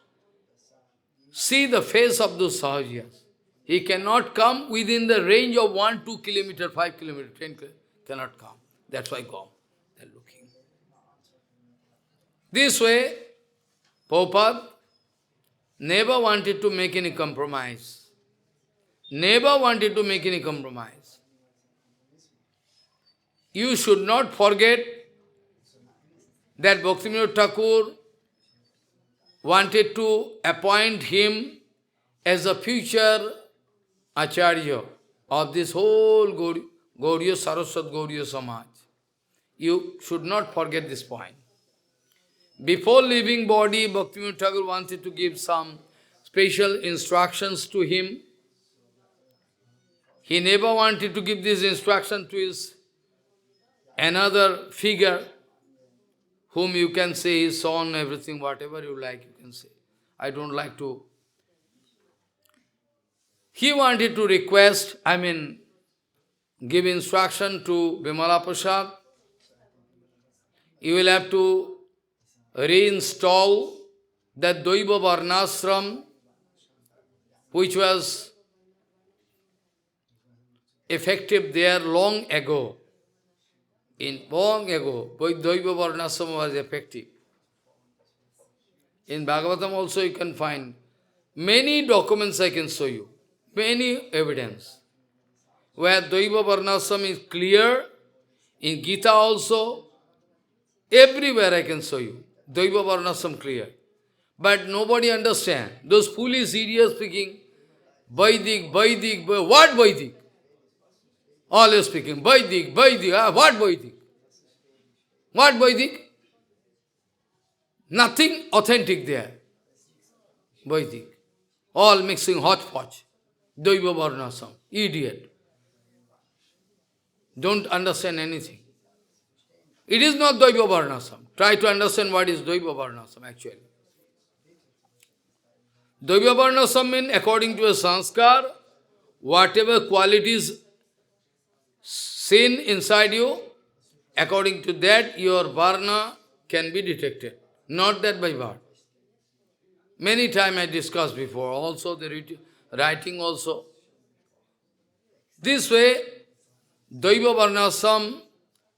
see the face of those Sahajiyas. He cannot come within the range of 1, 2 kilometers, 5 kilometers, 10 kilometers. Cannot come. That's why gone. They're looking. This way, Prabhupada never wanted to make any compromise. never wanted to make any compromise. You should not forget that Bhaktivinoda Thakur wanted to appoint him as a future Acharya of this whole Gauriya Saraswat Gauriya Samaj. You should not forget this point. Before leaving body, Bhaktivinoda Thakur wanted to give some special instructions to him. He never wanted to give this instruction to his another figure, whom you can say his son, everything, whatever you like, you can say. I don't like to. He wanted to request, give instruction to Bimala Prasad. You will have to reinstall that Dvaiva Varnashram, which was effective there long ago. Long ago, Dvaiva Varnashram was effective. In Bhagavatam also you can find many documents I can show you, many evidence, where Dvaiva Varnashram is clear, in Gita also, everywhere I can show you, Dvaiva Varnashram clear. But nobody understands. Those foolish idiots speaking, Vaidik, what Vaidik? Always speaking, Vaidik, what Vaidik? What Vaidik? Nothing authentic there. Vaidik. All mixing hodgepodge. Dvaiva Varnashram. Idiot. Don't understand anything. It is not Dvaiva Varnashram. Try to understand what is Dvaiva Varnashram actually. Dvaiva Varnashram means according to a sanskar, whatever qualities sin inside you, according to that your varna can be detected. Not that by birth. Many times I discussed before, also the writing also. This way, Dvaiva Varnashram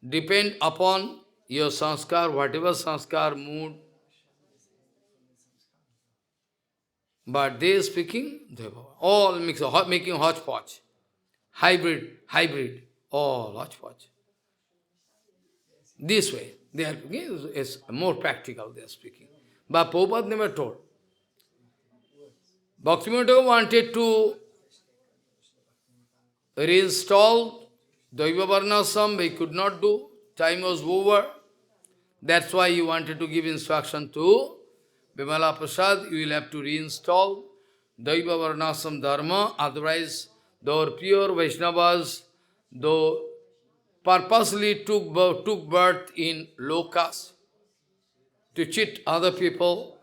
depend upon your sanskar, whatever sanskar, mood. But they speaking, all making hodgepodge. Hybrid, all hodgepodge. This way, they are speaking, is more practical they are speaking. But Prabhupada never told. Bhaktivinoda wanted to reinstall Dvaiva Varnashram, but he could not do. Time was over. That's why he wanted to give instruction to Bimala Prasad. You will have to reinstall Dvaiva Varnashram Dharma. Otherwise, the pure Vaishnavas, though purposely took birth in low caste to cheat other people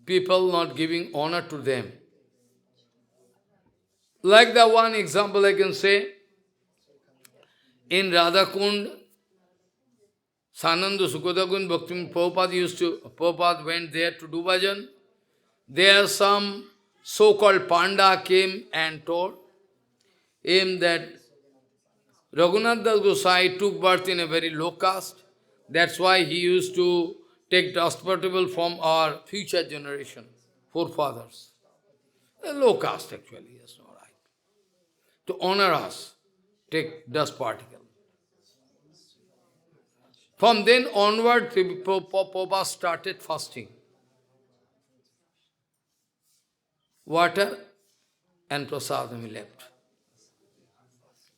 not giving honor to them. Like the one example I can say, in Radhakund, Sananda Sukadakund, Prabhupada went there to do bhajan. There some so-called Panda came and told him that Raghunath Das Gosai took birth in a very low caste. That's why he used to take dust particle from our future generation, forefathers. A low caste actually, yes, all right. To honor us, take dust particle. From then onward, Prabhupada started fasting. Water and prasadam he left.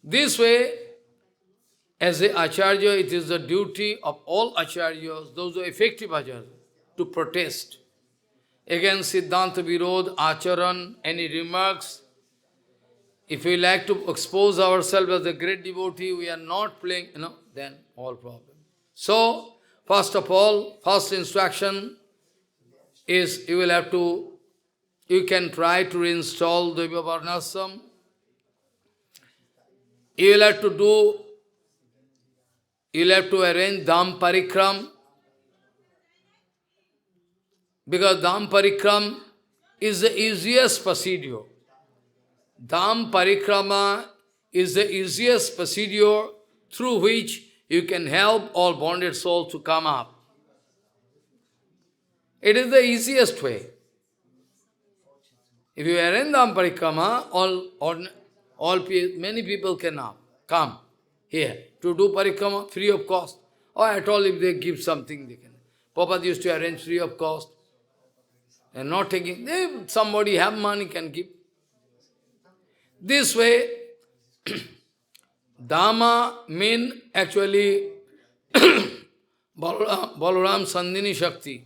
This way, as an Acharya, it is the duty of all Acharyas, those who are effective Acharyas, to protest against Siddhanta Virod, Acharan, any remarks. If we like to expose ourselves as a great devotee, we are not playing, then all problem. So, first of all, first instruction is you can try to reinstall Dvaiva Varnashram. You'll have to arrange Dham Parikram, because Dham Parikram is the easiest procedure. Dham Parikrama is the easiest procedure through which you can help all bonded souls to come up. It is the easiest way. If you arrange Dham Parikrama, many people can now come here to do Parikrama free of cost. Or at all if they give something, they can. Prabhupada used to arrange free of cost. And not taking, if somebody have money can give. This way, Dhamma mean actually Balaram Sandhini Shakti.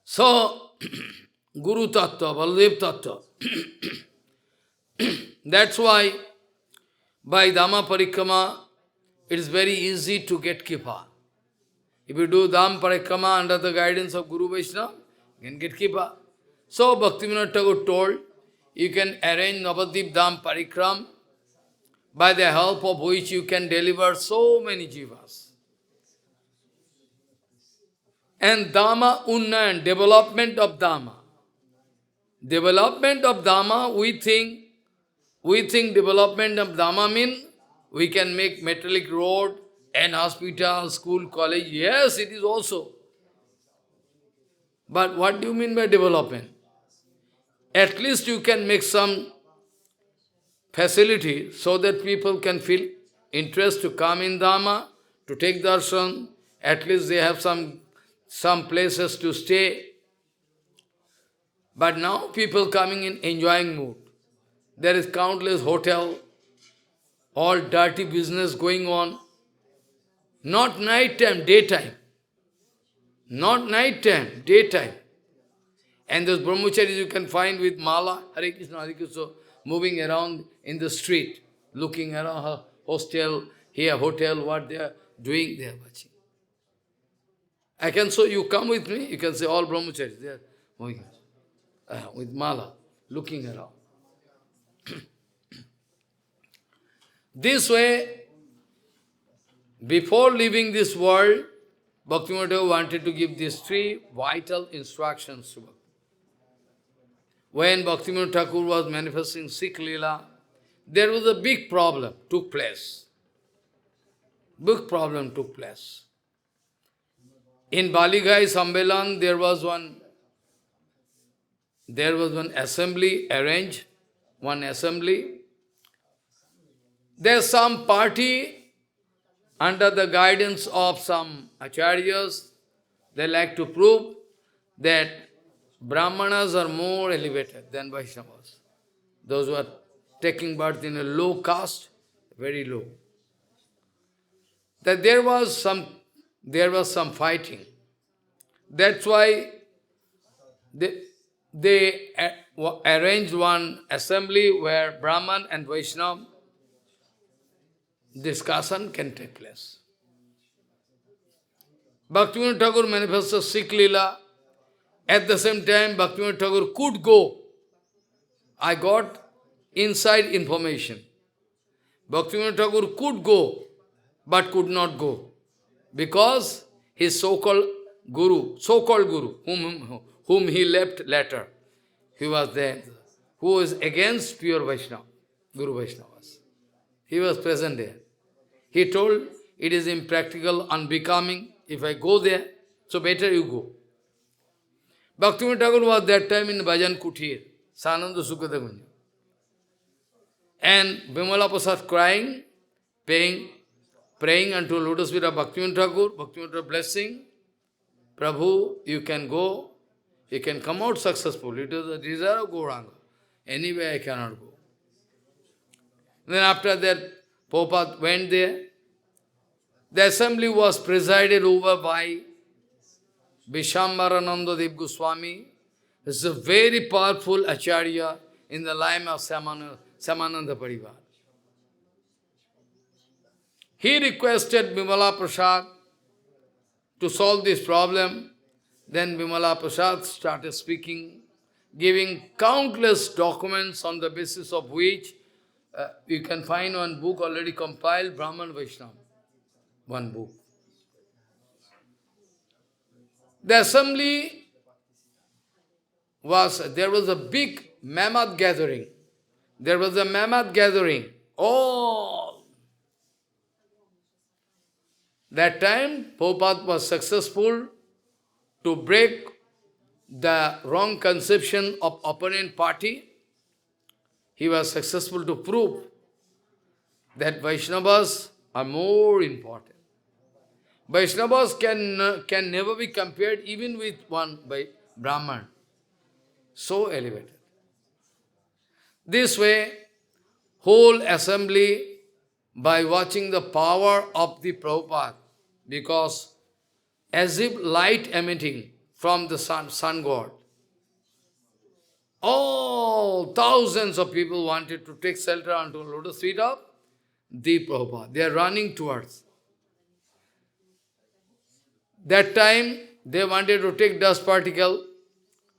So, Guru Tattva, Baladev Tattva. That's why by Dhamma Parikrama, it is very easy to get Kripa. If you do Dham Parikrama under the guidance of Guru Vaishnava, you can get Kripa. So Bhaktivinoda Thakur told, you can arrange Navadvip Dham Parikram, by the help of which you can deliver so many jivas. And Dhamma Unnayan, development of Dhamma. Development of Dhamma, we think development of Dhamma means we can make metallic road and hospital, school, college. Yes, it is also. But what do you mean by development? At least you can make some facility so that people can feel interest to come in Dhamma, to take darshan. At least they have some places to stay. But now people coming in enjoying mood. There is countless hotel, all dirty business going on. Not night time, daytime. Not night time, daytime. And those brahmacharis you can find with mala, Hare Krishna, Hare Krishna, moving around in the street, looking around her hostel, here, hotel, what they are doing, they are watching. I can show you, come with me, you can see all brahmacharis, they are moving with mala, looking around. This way, before leaving this world, Bhaktivinoda wanted to give these three vital instructions to Bhakti. When Bhaktivinoda Thakur was manifesting Sikh Leela, there was a big problem took place. Big problem took place. In Baligai Sambelan, there was one assembly arranged, one assembly. There's some party under the guidance of some acharyas, they like to prove that Brahmanas are more elevated than Vaishnavas. Those who are taking birth in a low caste, very low. That there was some fighting. That's why they arranged one assembly where Brahman and Vaishnava discussion can take place. Bhaktivinoda Thakur manifested Sikh Leela. At the same time, Bhaktivinoda Thakur could go. I got inside information. Bhaktivinoda Thakur could go, but could not go. Because his so-called guru, whom he left later, he was there, who was against pure Vaishnava, Guru Vaishnavas. He was present there. He told, it is impractical, unbecoming, if I go there, so better you go. Bhaktivinoda Thakur was that time in Bhajan Kutir, Sananda Sukadeva Kunja. And Bimala Prasad crying, praying unto lotus feet of Bhaktivinoda Thakur, Bhaktivinoda blessing, Prabhu, you can go, you can come out successful. It is the desire of Gaurāṅga. Anyway, I cannot go. Then after that, Prabhupada went there. The assembly was presided over by Vishwambarananda Dev Goswami. This is a very powerful acharya in the line of Samananda Parivar. He requested Bimala Prasad to solve this problem. Then Bimala Prasad started speaking, giving countless documents on the basis of which you can find one book already compiled, Brahman Vaishnava. One book. The assembly there was a big mammoth gathering. There was a mammoth gathering. All. That time, Prabhupada was successful to break the wrong conception of opponent party, he was successful to prove that Vaishnavas are more important. Vaishnavas can never be compared even with one by Brahman. So elevated. This way, whole assembly, by watching the power of the Prabhupada, because as if light emitting from the sun god, all thousands of people wanted to take shelter onto the lotus feet of the Prabhupada. They are running towards. That time, they wanted to take dust particle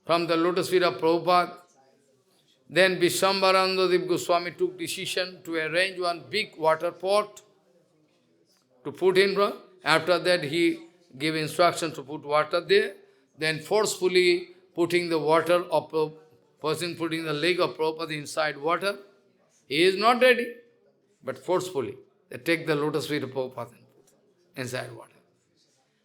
from the lotus feet of Prabhupada. Then Vishwambarananda Goswami took decision to arrange one big water pot to put in. After that, he gave instruction to put water there. Then forcefully putting the water of person putting the leg of Prabhupada inside water. He is not ready, but forcefully they take the lotus feet of Prabhupada and put inside water.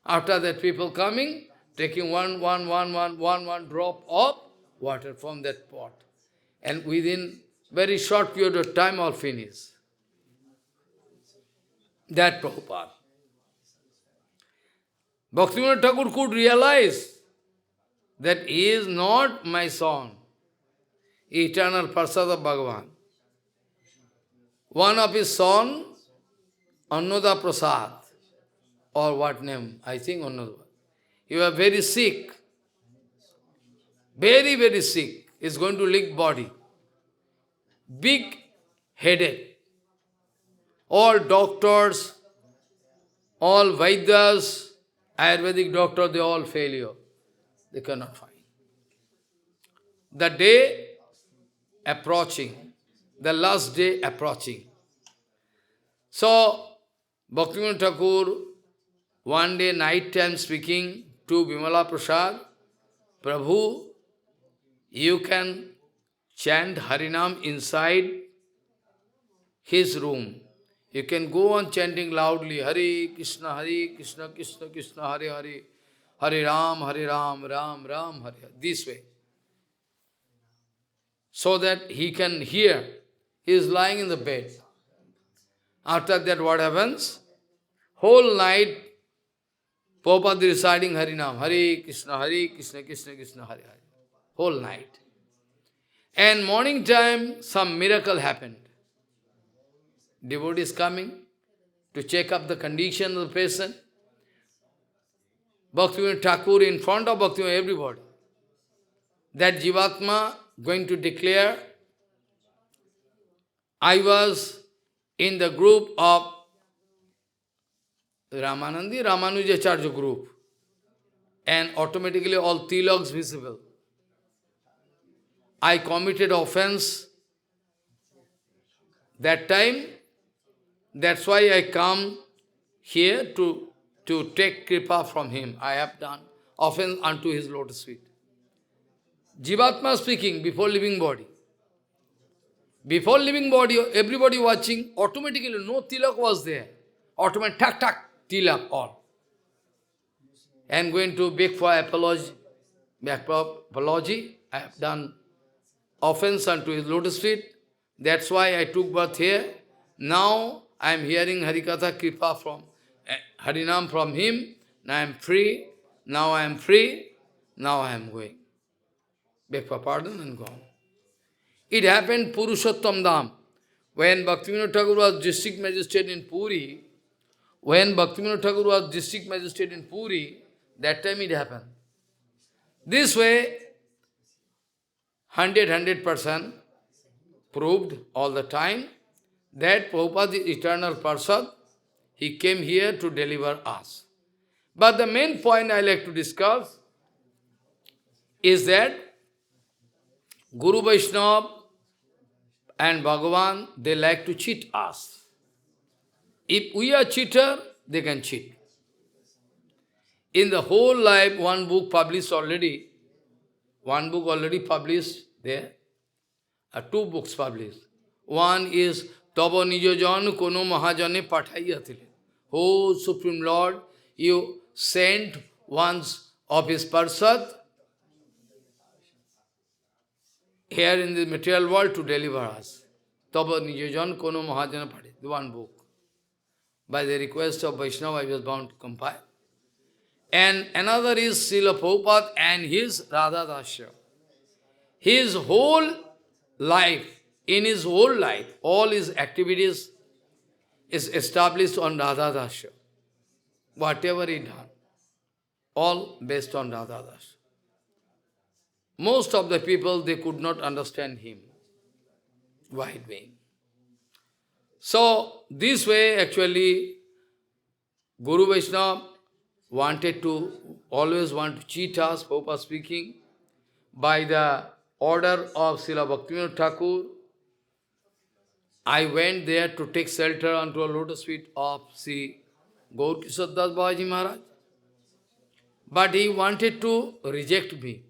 After that, people coming, taking one drop of water from that pot. And within very short period of time, all finish. That Prabhupada. Bhaktivinoda Thakur could realize that he is not my son, eternal Prasad of Bhagavan. One of his son, Annoda Prasad, or what name? I think Annoda. He was very sick. Very, very sick. Is going to leak body. Big headache. All doctors, all Vaidyas, Ayurvedic doctors, they all failure. They cannot find. The day approaching, the last day approaching. So, Bhaktivinoda Thakur, one day night time speaking to Bimala Prasad, Prabhu, you can chant Harinam inside his room. You can go on chanting loudly, Hare Krishna, Krishna Krishna, Hare Hare, Hare Ram, Ram Ram, Hare Hare. This way. So that he can hear. He is lying in the bed. After that, what happens? Whole night, Prabhupada reciting Harinam, Hare Krishna, Krishna Krishna, Hare Hare. Whole night. And morning time, some miracle happened. Devotees coming to check up the condition of the patient. Bhaktivinoda Thakur in front of Bhaktivinoda, everybody. That Jivatma going to declare, I was in the group of Ramanujacharya group. And automatically all tilaks visible. I committed offense that time. That's why I come here to take kripa from him. I have done offense unto his lotus feet. Jivatma speaking before living body. Before living body, everybody watching, automatically no tilak was there. Automatic, tak, tilak, all. And going to beg for apology. I have done offense unto his lotus feet. That's why I took birth here. Now I am hearing Harikatha Kripa from Harinam from him. Now I am free. Now I am free. Now I am going. Beg for pardon and gone. It happened Purushottam Dham. When Bhaktivinoda Thakur was district magistrate in Puri, that time it happened. This way, 100% proved all the time that Prabhupada is eternal Prasad. He came here to deliver us. But the main point I like to discuss is that Guru Vaishnava and Bhagavan, they like to cheat us. If we are cheater, they can cheat. In the whole life, one book published already, there. Two books published. One is Tava Nijojan Kono Mahajane Pathaiyatile. Oh Supreme Lord, you sent one of his Parsad here in the material world to deliver us. Taba Nijajan Kono Mahajana Padi, the one book. By the request of Vaishnava, I was bound to compile. And another is Srila Prabhupada and his Radha Dasya. His whole life, in his whole life, all his activities is established on Radha Dasya. Whatever he done, all based on Radha Dasya. Most of the people, they could not understand him. Wide being. So, this way actually, Guru Vaishnava wanted to, always want to cheat us, Prabhupada speaking, by the order of Srila Bhaktivinoda Thakur. I went there to take shelter unto a lotus feet of Sri Gaurkishore Das Balaji Maharaj. But he wanted to reject me.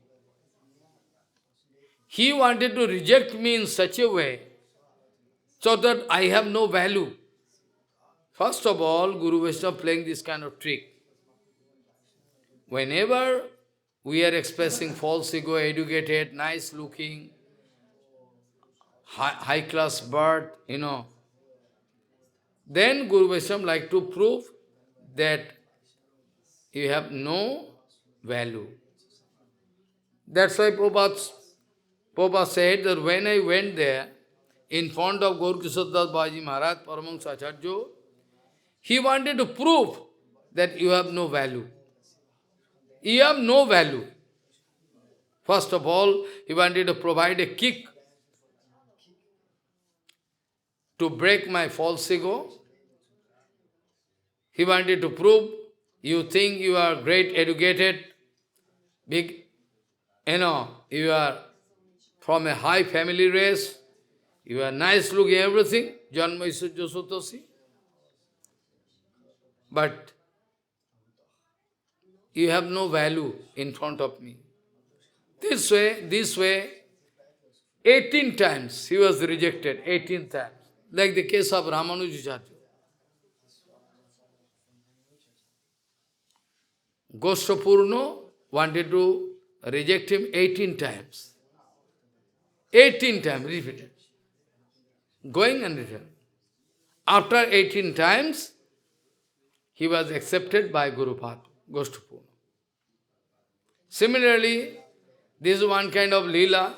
He wanted to reject me in such a way so that I have no value. First of all, Guru Vaishnava playing this kind of trick. Whenever we are expressing false ego, educated, nice looking, high class birth, then Guru Vaishnava like to prove that you have no value. That's why Prabhupada said that when I went there, in front of Gaurkishore Das Balaji Maharaj, Paramahansa Acharya, he wanted to prove that you have no value. You have no value. First of all, he wanted to provide a kick to break my false ego. He wanted to prove, you think you are great, educated, big, you are from a high family race, you are nice looking, everything, Janma Isujya Sutosi. But you have no value in front of me. This way, 18 times he was rejected, 18 times. Like the case of Ramanujacharya. Goshtapurno wanted to reject him 18 times. 18 times, repeated. Going and return. After 18 times, he was accepted by Gurupada, Goshtapurna. Similarly, this is one kind of lila.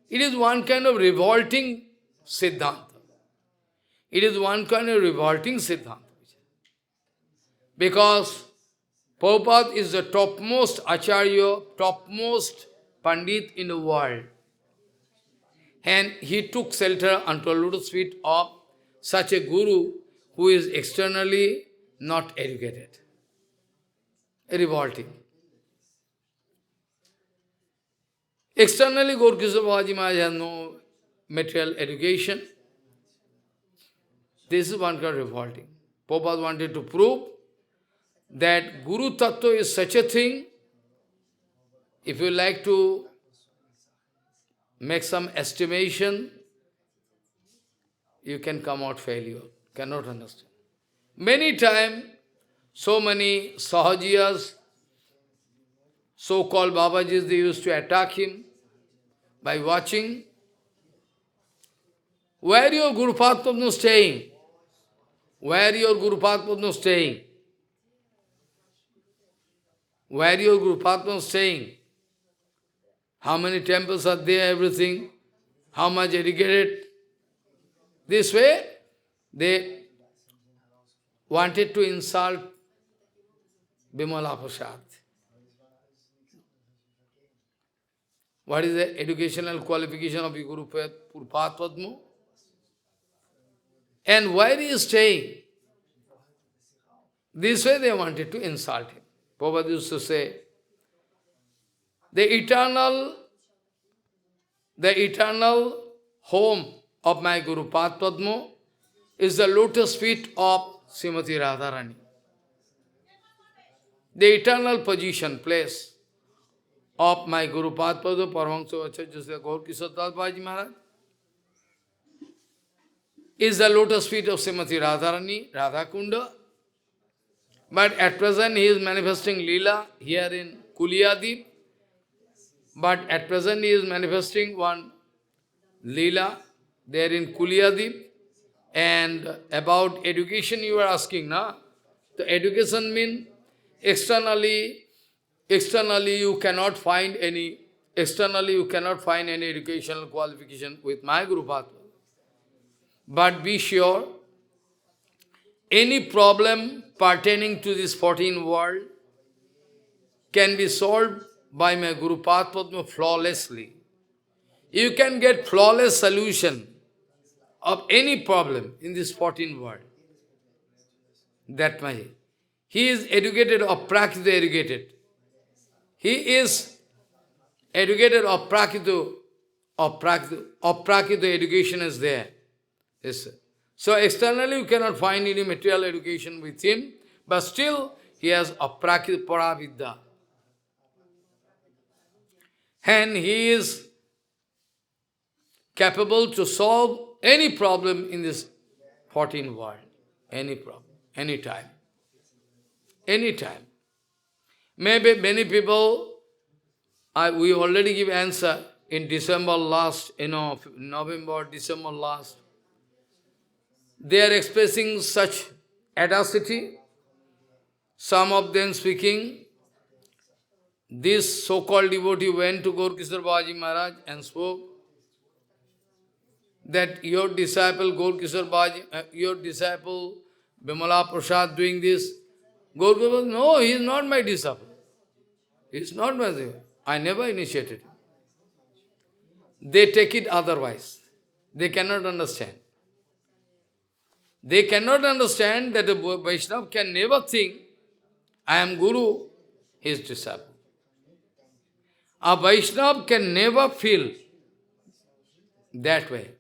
It is one kind of revolting Siddhanta. It is one kind of revolting Siddhanta. Because Prabhupada is the topmost Acharya, topmost Pandit in the world. And he took shelter unto a lotus feet of such a Guru who is externally not educated. Revolting. Externally, Gaurkishore Balaji Maharaj has no material education. This is one kind of revolting. Prabhupada wanted to prove that Guru Tattva is such a thing. If you like to make some estimation, you can come out failure, cannot understand. Many times, so many Sahajiyas, so-called Babajis, they used to attack him by watching. Where your Guru Padma staying? Where your Guru Padma staying? Where your Guru Padma staying? How many temples are there, everything? How much educated? This way, they wanted to insult Bimala Prasad. What is the educational qualification of Guru Padma? And where he is staying? This way they wanted to insult him. Prabhupada used to say, the eternal home of my Guru Padma is the lotus feet of Srimati Radharani. The eternal position, place of my Guru Padma, Paramahansa Acharya Gaurkishore Das Balaji Maharaj, is the lotus feet of Srimati Radharani, Radhakunda. But at present he is manifesting Leela here in Kuliyadip. But at present he is manifesting one Leela, there in Kuliyadip. And about education you are asking, na? The education means externally you cannot find any, educational qualification with my Guru Path. But be sure, any problem pertaining to this 14th world can be solved by my Guru Padma flawlessly. You can get flawless solution of any problem in this 14th world. That way. He is educated or Prakriti educated. He is educated or Prakriti, education is there. Yes. So externally you cannot find any material education with him, but still he has Aprakriti Paravidya. And he is capable to solve any problem in this 14th world. Any problem, anytime. Anytime. Maybe many people, we already give answer in December last, November, December last. They are expressing such audacity, some of them speaking. This so-called devotee went to Gaurkishore Babaji Maharaj and spoke that your disciple Gaurkishore Babaji, your disciple Bimala Prasad doing this. Gaurkishore, no, he is not my disciple. He is not my disciple. I never initiated him. They take it otherwise. They cannot understand. They cannot understand that a Vaishnava can never think, I am Guru, his disciple. A Vaishnava can never feel that way.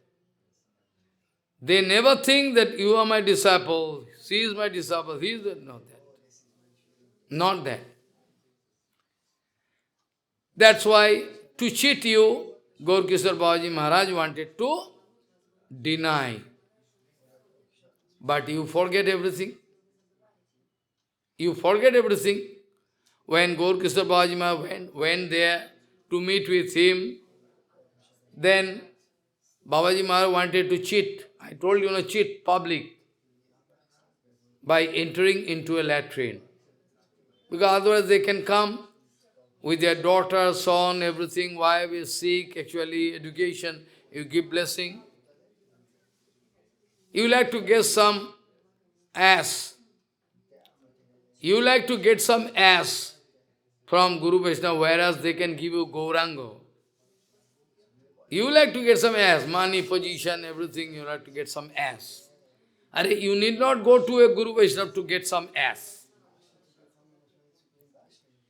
They never think that you are my disciple, she is my disciple, he is not that. Not that. That's why, to cheat you, Gaurkishore Babaji Maharaj wanted to deny. But you forget everything. You forget everything. When Gaurkishore Babaji Maharaj went there to meet with him, then Babaji Maharaj wanted to cheat. I told you, cheat public by entering into a latrine. Because otherwise they can come with their daughter, son, everything, wife is sick, actually education, you give blessing. You like to get some ass. You like to get some ass from Guru Vaishnava, whereas they can give you Gaurāṅga. You like to get some ass, money, position, everything, you like to get some ass. You need not go to a Guru Vaishnava to get some ass.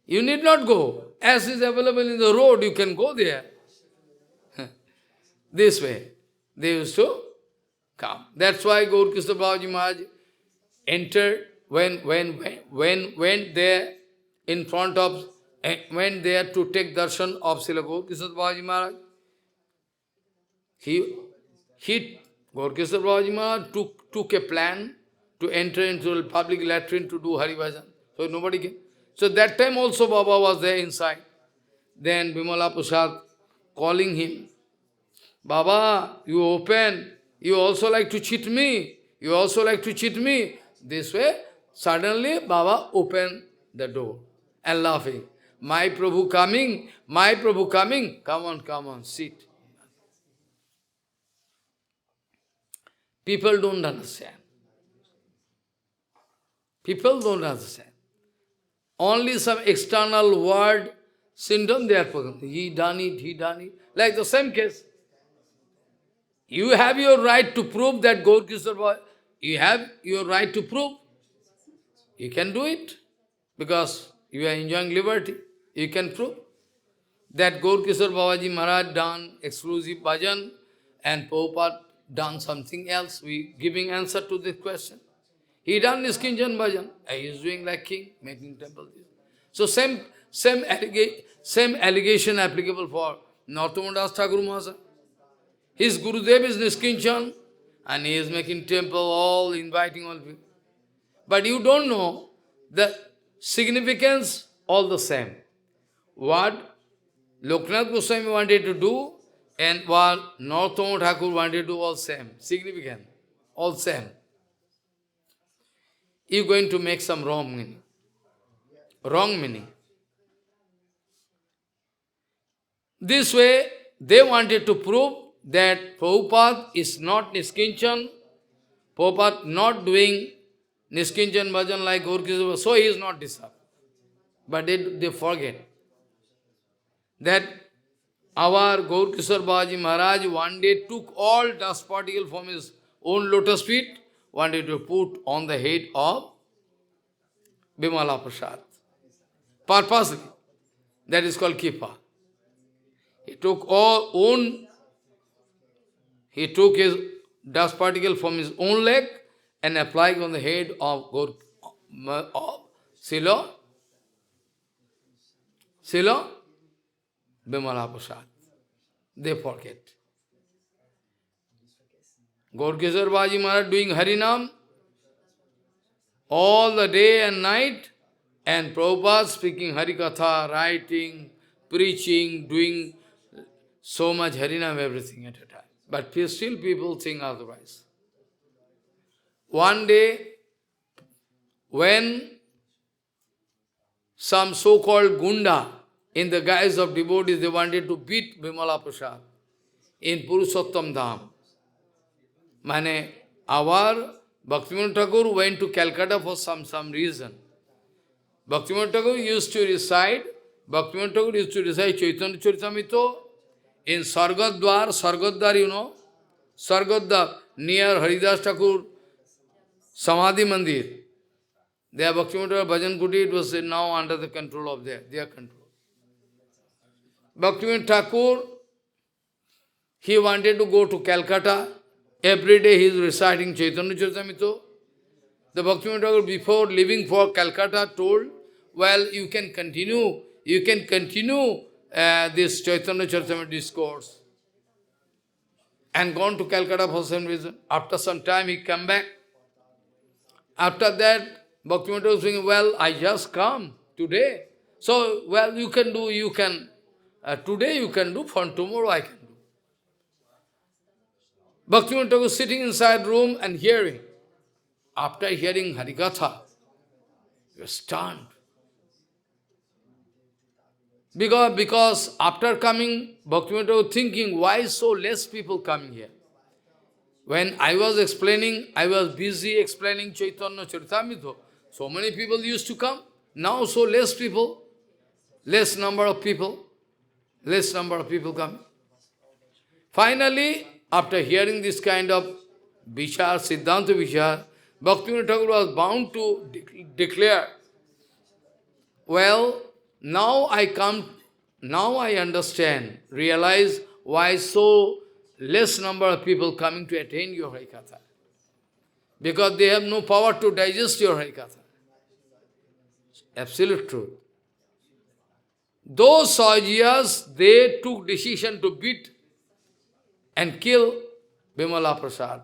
You need not go. Ass is available in the road, you can go there. This way. They used to come. That's why Gaurkishore Babaji Maharaj entered, went there in front of, went there to take darshan of Srila Gaurkishore Babaji Maharaj. Gaurkishore Babaji Maharaj took a plan to enter into a public latrine to do Hari Bhajan. So nobody came. So that time also Baba was there inside. Then Bimala Prasad calling him, Baba, you open, you also like to cheat me, you also like to cheat me. This way, suddenly Baba opened the door and laughing. My Prabhu coming, come on, sit. People don't understand. People don't understand. Only some external word, syndrome they are forgotten. He done it. Like the same case. You have your right to prove that Gaurkishore Babaji, you have your right to prove. You can do it. Because you are enjoying liberty. You can prove that Gaurkishore Babaji Maharaj done exclusive bhajan and Prabhupada done something else. We giving answer to this question. He done Niskinjan bhajan. He is doing like king, making temple. So same allegation applicable for Narottam Das Thakur Mahasaya. His Gurudev is Niskinjan and he is making temple, all inviting all people. But you don't know the significance, all the same. What Loknath Goswami wanted to do, And while Narottama Thakur wanted to do all same, significant, all same. You're going to make some wrong meaning. Wrong meaning. This way, they wanted to prove that Prabhupada is not Niskinchan, Prabhupada not doing Niskinchan bhajan like Gaurkishore, so he is not disturbed. But they forget that our Gaurkishore Babaji Maharaj one day took all dust particle from his own lotus feet, wanted to put on the head of Bimala Prasad. Purposely. That is called Kipa. He took his dust particle from his own leg and applied on the head of Silo Bimala Prasad. They forget. Gaurkishore Babaji Maharaj doing Harinam all the day and night, and Prabhupada speaking Harikatha, writing, preaching, doing so much Harinam, everything at a time. But still people think otherwise. One day, when some so-called gunda, in the guise of devotees, they wanted to beat Bimala Prasad in Purushottam Dham. Mane, our Bhaktivinoda Thakur went to Calcutta for some reason. Bhaktivinoda Thakur used to recite Chaitanya Charitamrita in Sargodwar, you know, Sargodwar, near Haridas Thakur Samadhi Mandir. There Bhaktivinoda Bhajan Kuti, it was now under the control of their control. Bhaktivinoda Thakur, he wanted to go to Calcutta. Every day he is reciting Chaitanya Charitamrita. The Bhaktivinoda Thakur, before leaving for Calcutta, told, well, you can continue this Chaitanya Charitamrita discourse. And gone to Calcutta for some reason. After some time he come back. After that, Bhaktivinoda Thakur was saying, well, I just come today. So, well, you can do, today you can do, for tomorrow I can do. Bhaktivinoda Thakur sitting inside room and hearing. After hearing Harikatha, he was stunned. Because after coming, Bhaktivinoda Thakur thinking, why so less people coming here? When I was busy explaining Chaitanya Charitamrita. So many people used to come. Now so less number of people coming. Finally, after hearing this kind of Vichar, Siddhanta Vichar, Bhaktivinoda Thakur was bound to declare, well, now I understand, realize why so less number of people coming to attain your Harikatha. Because they have no power to digest your Harikatha. Absolute truth. Those Sahajias, they took decision to beat and kill Bimala Prasad.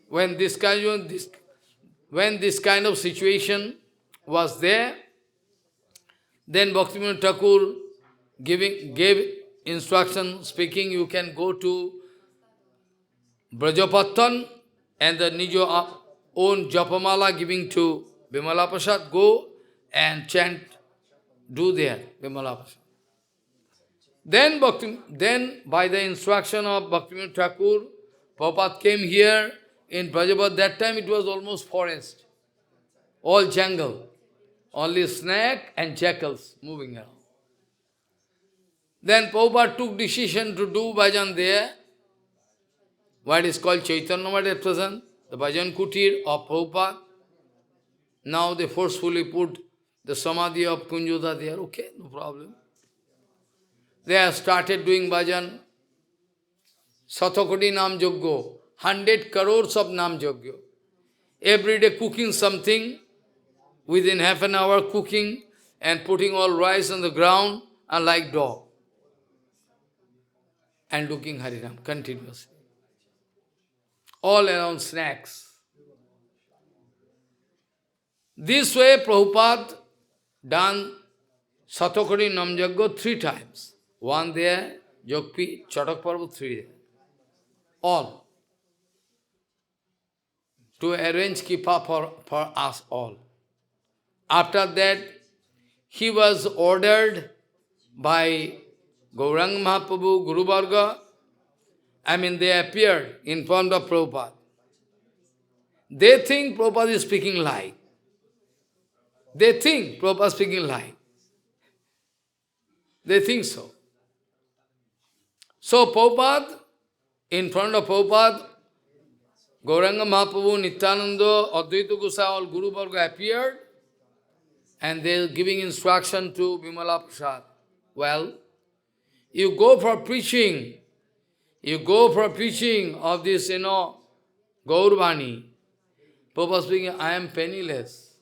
When this kind of situation was there, then Bhaktivinoda Thakur gave instruction, speaking, you can go to Brajapattan and the Nijo own Japamala giving to Bimala Prasad, go and chant, do there, Bimala Prasad. Then by the instruction of Bhaktivinoda Thakur, Prabhupada came here in Brajapat. That time it was almost forest, all jungle, only snake and jackals moving around. Then Prabhupada took decision to do bhajan there, what is called Chaitanya Math at present, the bhajan kutir of Prabhupada. Now they forcefully put the samadhi of Kunjoda there. Okay, no problem. They have started doing bhajan. Satakoti Nam Yogyo, 100 crores of Nam Yogyo. Every day cooking something, within half an hour cooking and putting all rice on the ground and like dog. And looking Harinam continuously. All around snacks. This way Prabhupada done Satakoti Nam Yogyo 3 times. One there, Jogpi, Chatak Parvat 3. All. To arrange Kipa for us all. After that, he was ordered by Gaurāṅga Mahāprabhu, Guru Varga. They appeared in front of Prabhupada. They think Prabhupada is speaking lie. They think Prabhupada is speaking lie. They think so. So Prabhupada, in front of Prabhupada, Gaurāṅga Mahāprabhu, Nityananda, Advaita Gosai, all Guru Varga appeared, and they are giving instruction to Vimala Prasad. Well, you go for preaching of this, Gaurvani. Prabhupada speaking, I am penniless.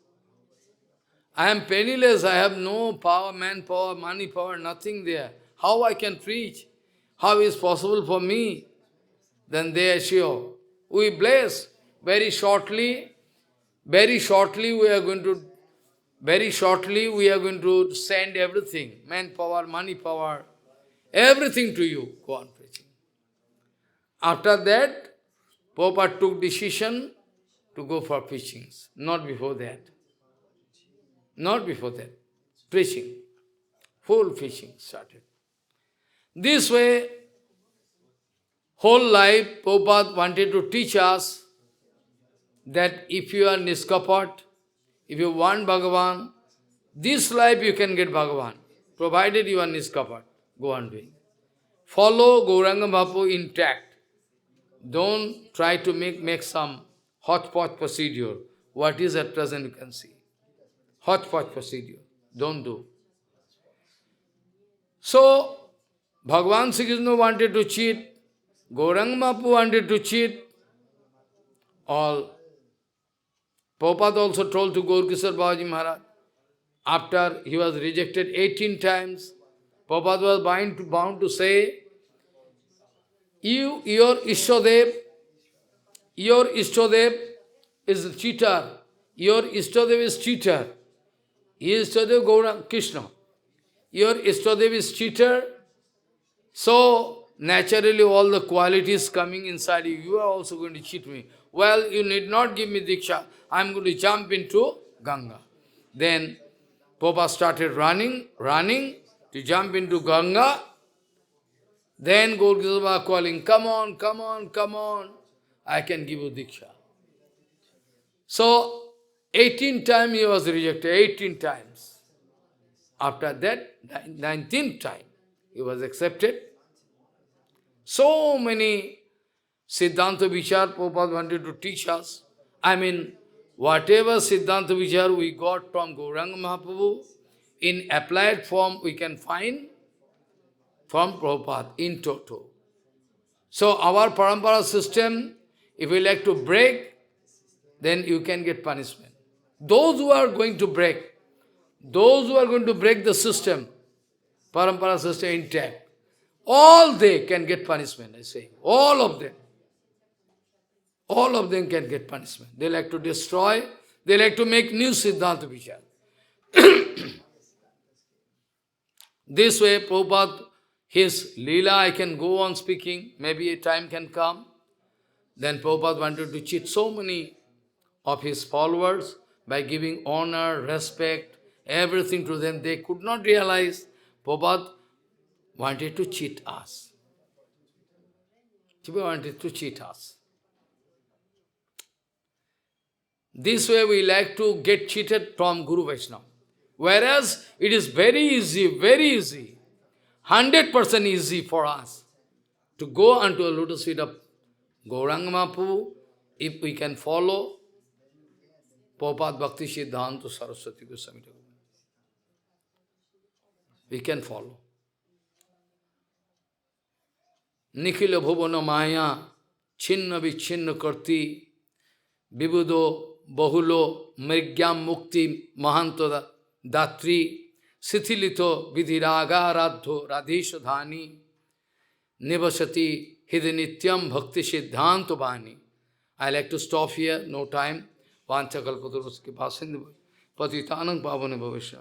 I am penniless, I have no power, manpower, money power, nothing there. How I can preach? How is possible for me? Then they assure, we bless. Very shortly we are going to send everything, manpower, money power, everything to you. Go on preaching. After that, Prabhupada took decision to go for preachings. Not before that. Not before that. Preaching. Full preaching started. This way, whole life, Prabhupada wanted to teach us that if you are niskapat, if you want Bhagavan, this life you can get Bhagavan, provided you are niskapat. Go on doing. Follow Gaurāṅga Mahāprabhu intact. Don't try to make some hodgepodge procedure. What is at present you can see. Hodgepodge procedure. Don't do. So, Bhagavan Sri Krishna wanted to cheat. Gaurāṅga Mahāprabhu wanted to cheat. All. Prabhupada also told to Gaurkishore Babaji Maharaj, after he was rejected 18 times, Prabhupada was bound to say, your Ishtadev is a cheater. Your Ishtadev is cheater. He is Ishtadev Gaurāṅga Krishna. Your Ishtadev is cheater. So, naturally all the qualities coming inside you, you are also going to cheat me. Well, you need not give me Diksha. I am going to jump into Ganga. Then, Prabhupada started running to jump into Ganga. Then Gaurkishore Baba calling, come on, I can give you Diksha. So, 18 times he was rejected, 18 times. After that, 19th time, he was accepted. So many Siddhanta Vichar Prabhupada wanted to teach us. Whatever Siddhanta Vichar we got from Gaurāṅga Mahāprabhu, in applied form we can find from Prabhupada in toto. So our parampara system, if we like to break, then you can get punishment. Those who are going to break the system, parampara system intact, all they can get punishment, I say. All of them. All of them can get punishment. They like to destroy, they like to make new Siddhanta Vichar. This way, Prabhupada, his Leela, I can go on speaking, maybe a time can come. Then Prabhupada wanted to cheat so many of his followers by giving honor, respect, everything to them. They could not realize Prabhupada wanted to cheat us. Prabhupada wanted to cheat us. This way we like to get cheated from Guru Vaishnava. Whereas it is very easy, 100% easy for us to go unto a lotus feet of Gaurāṅga Mahāprabhu if we can follow Prabhupada Bhakti Siddhanta Saraswati Goswami Thakur. We can follow. Nikhila bhuvana Māyā, chinna vichinna karti, vibudo bahulo mrigyam mukti mahanto datri, sithilito vidhiraga radho radesha dhani, nivasati hidanityam bhakti siddhanta bani. I like to stop here, no time. Vancha kalpatarus ki pasindu patitanang pavane bhavishya.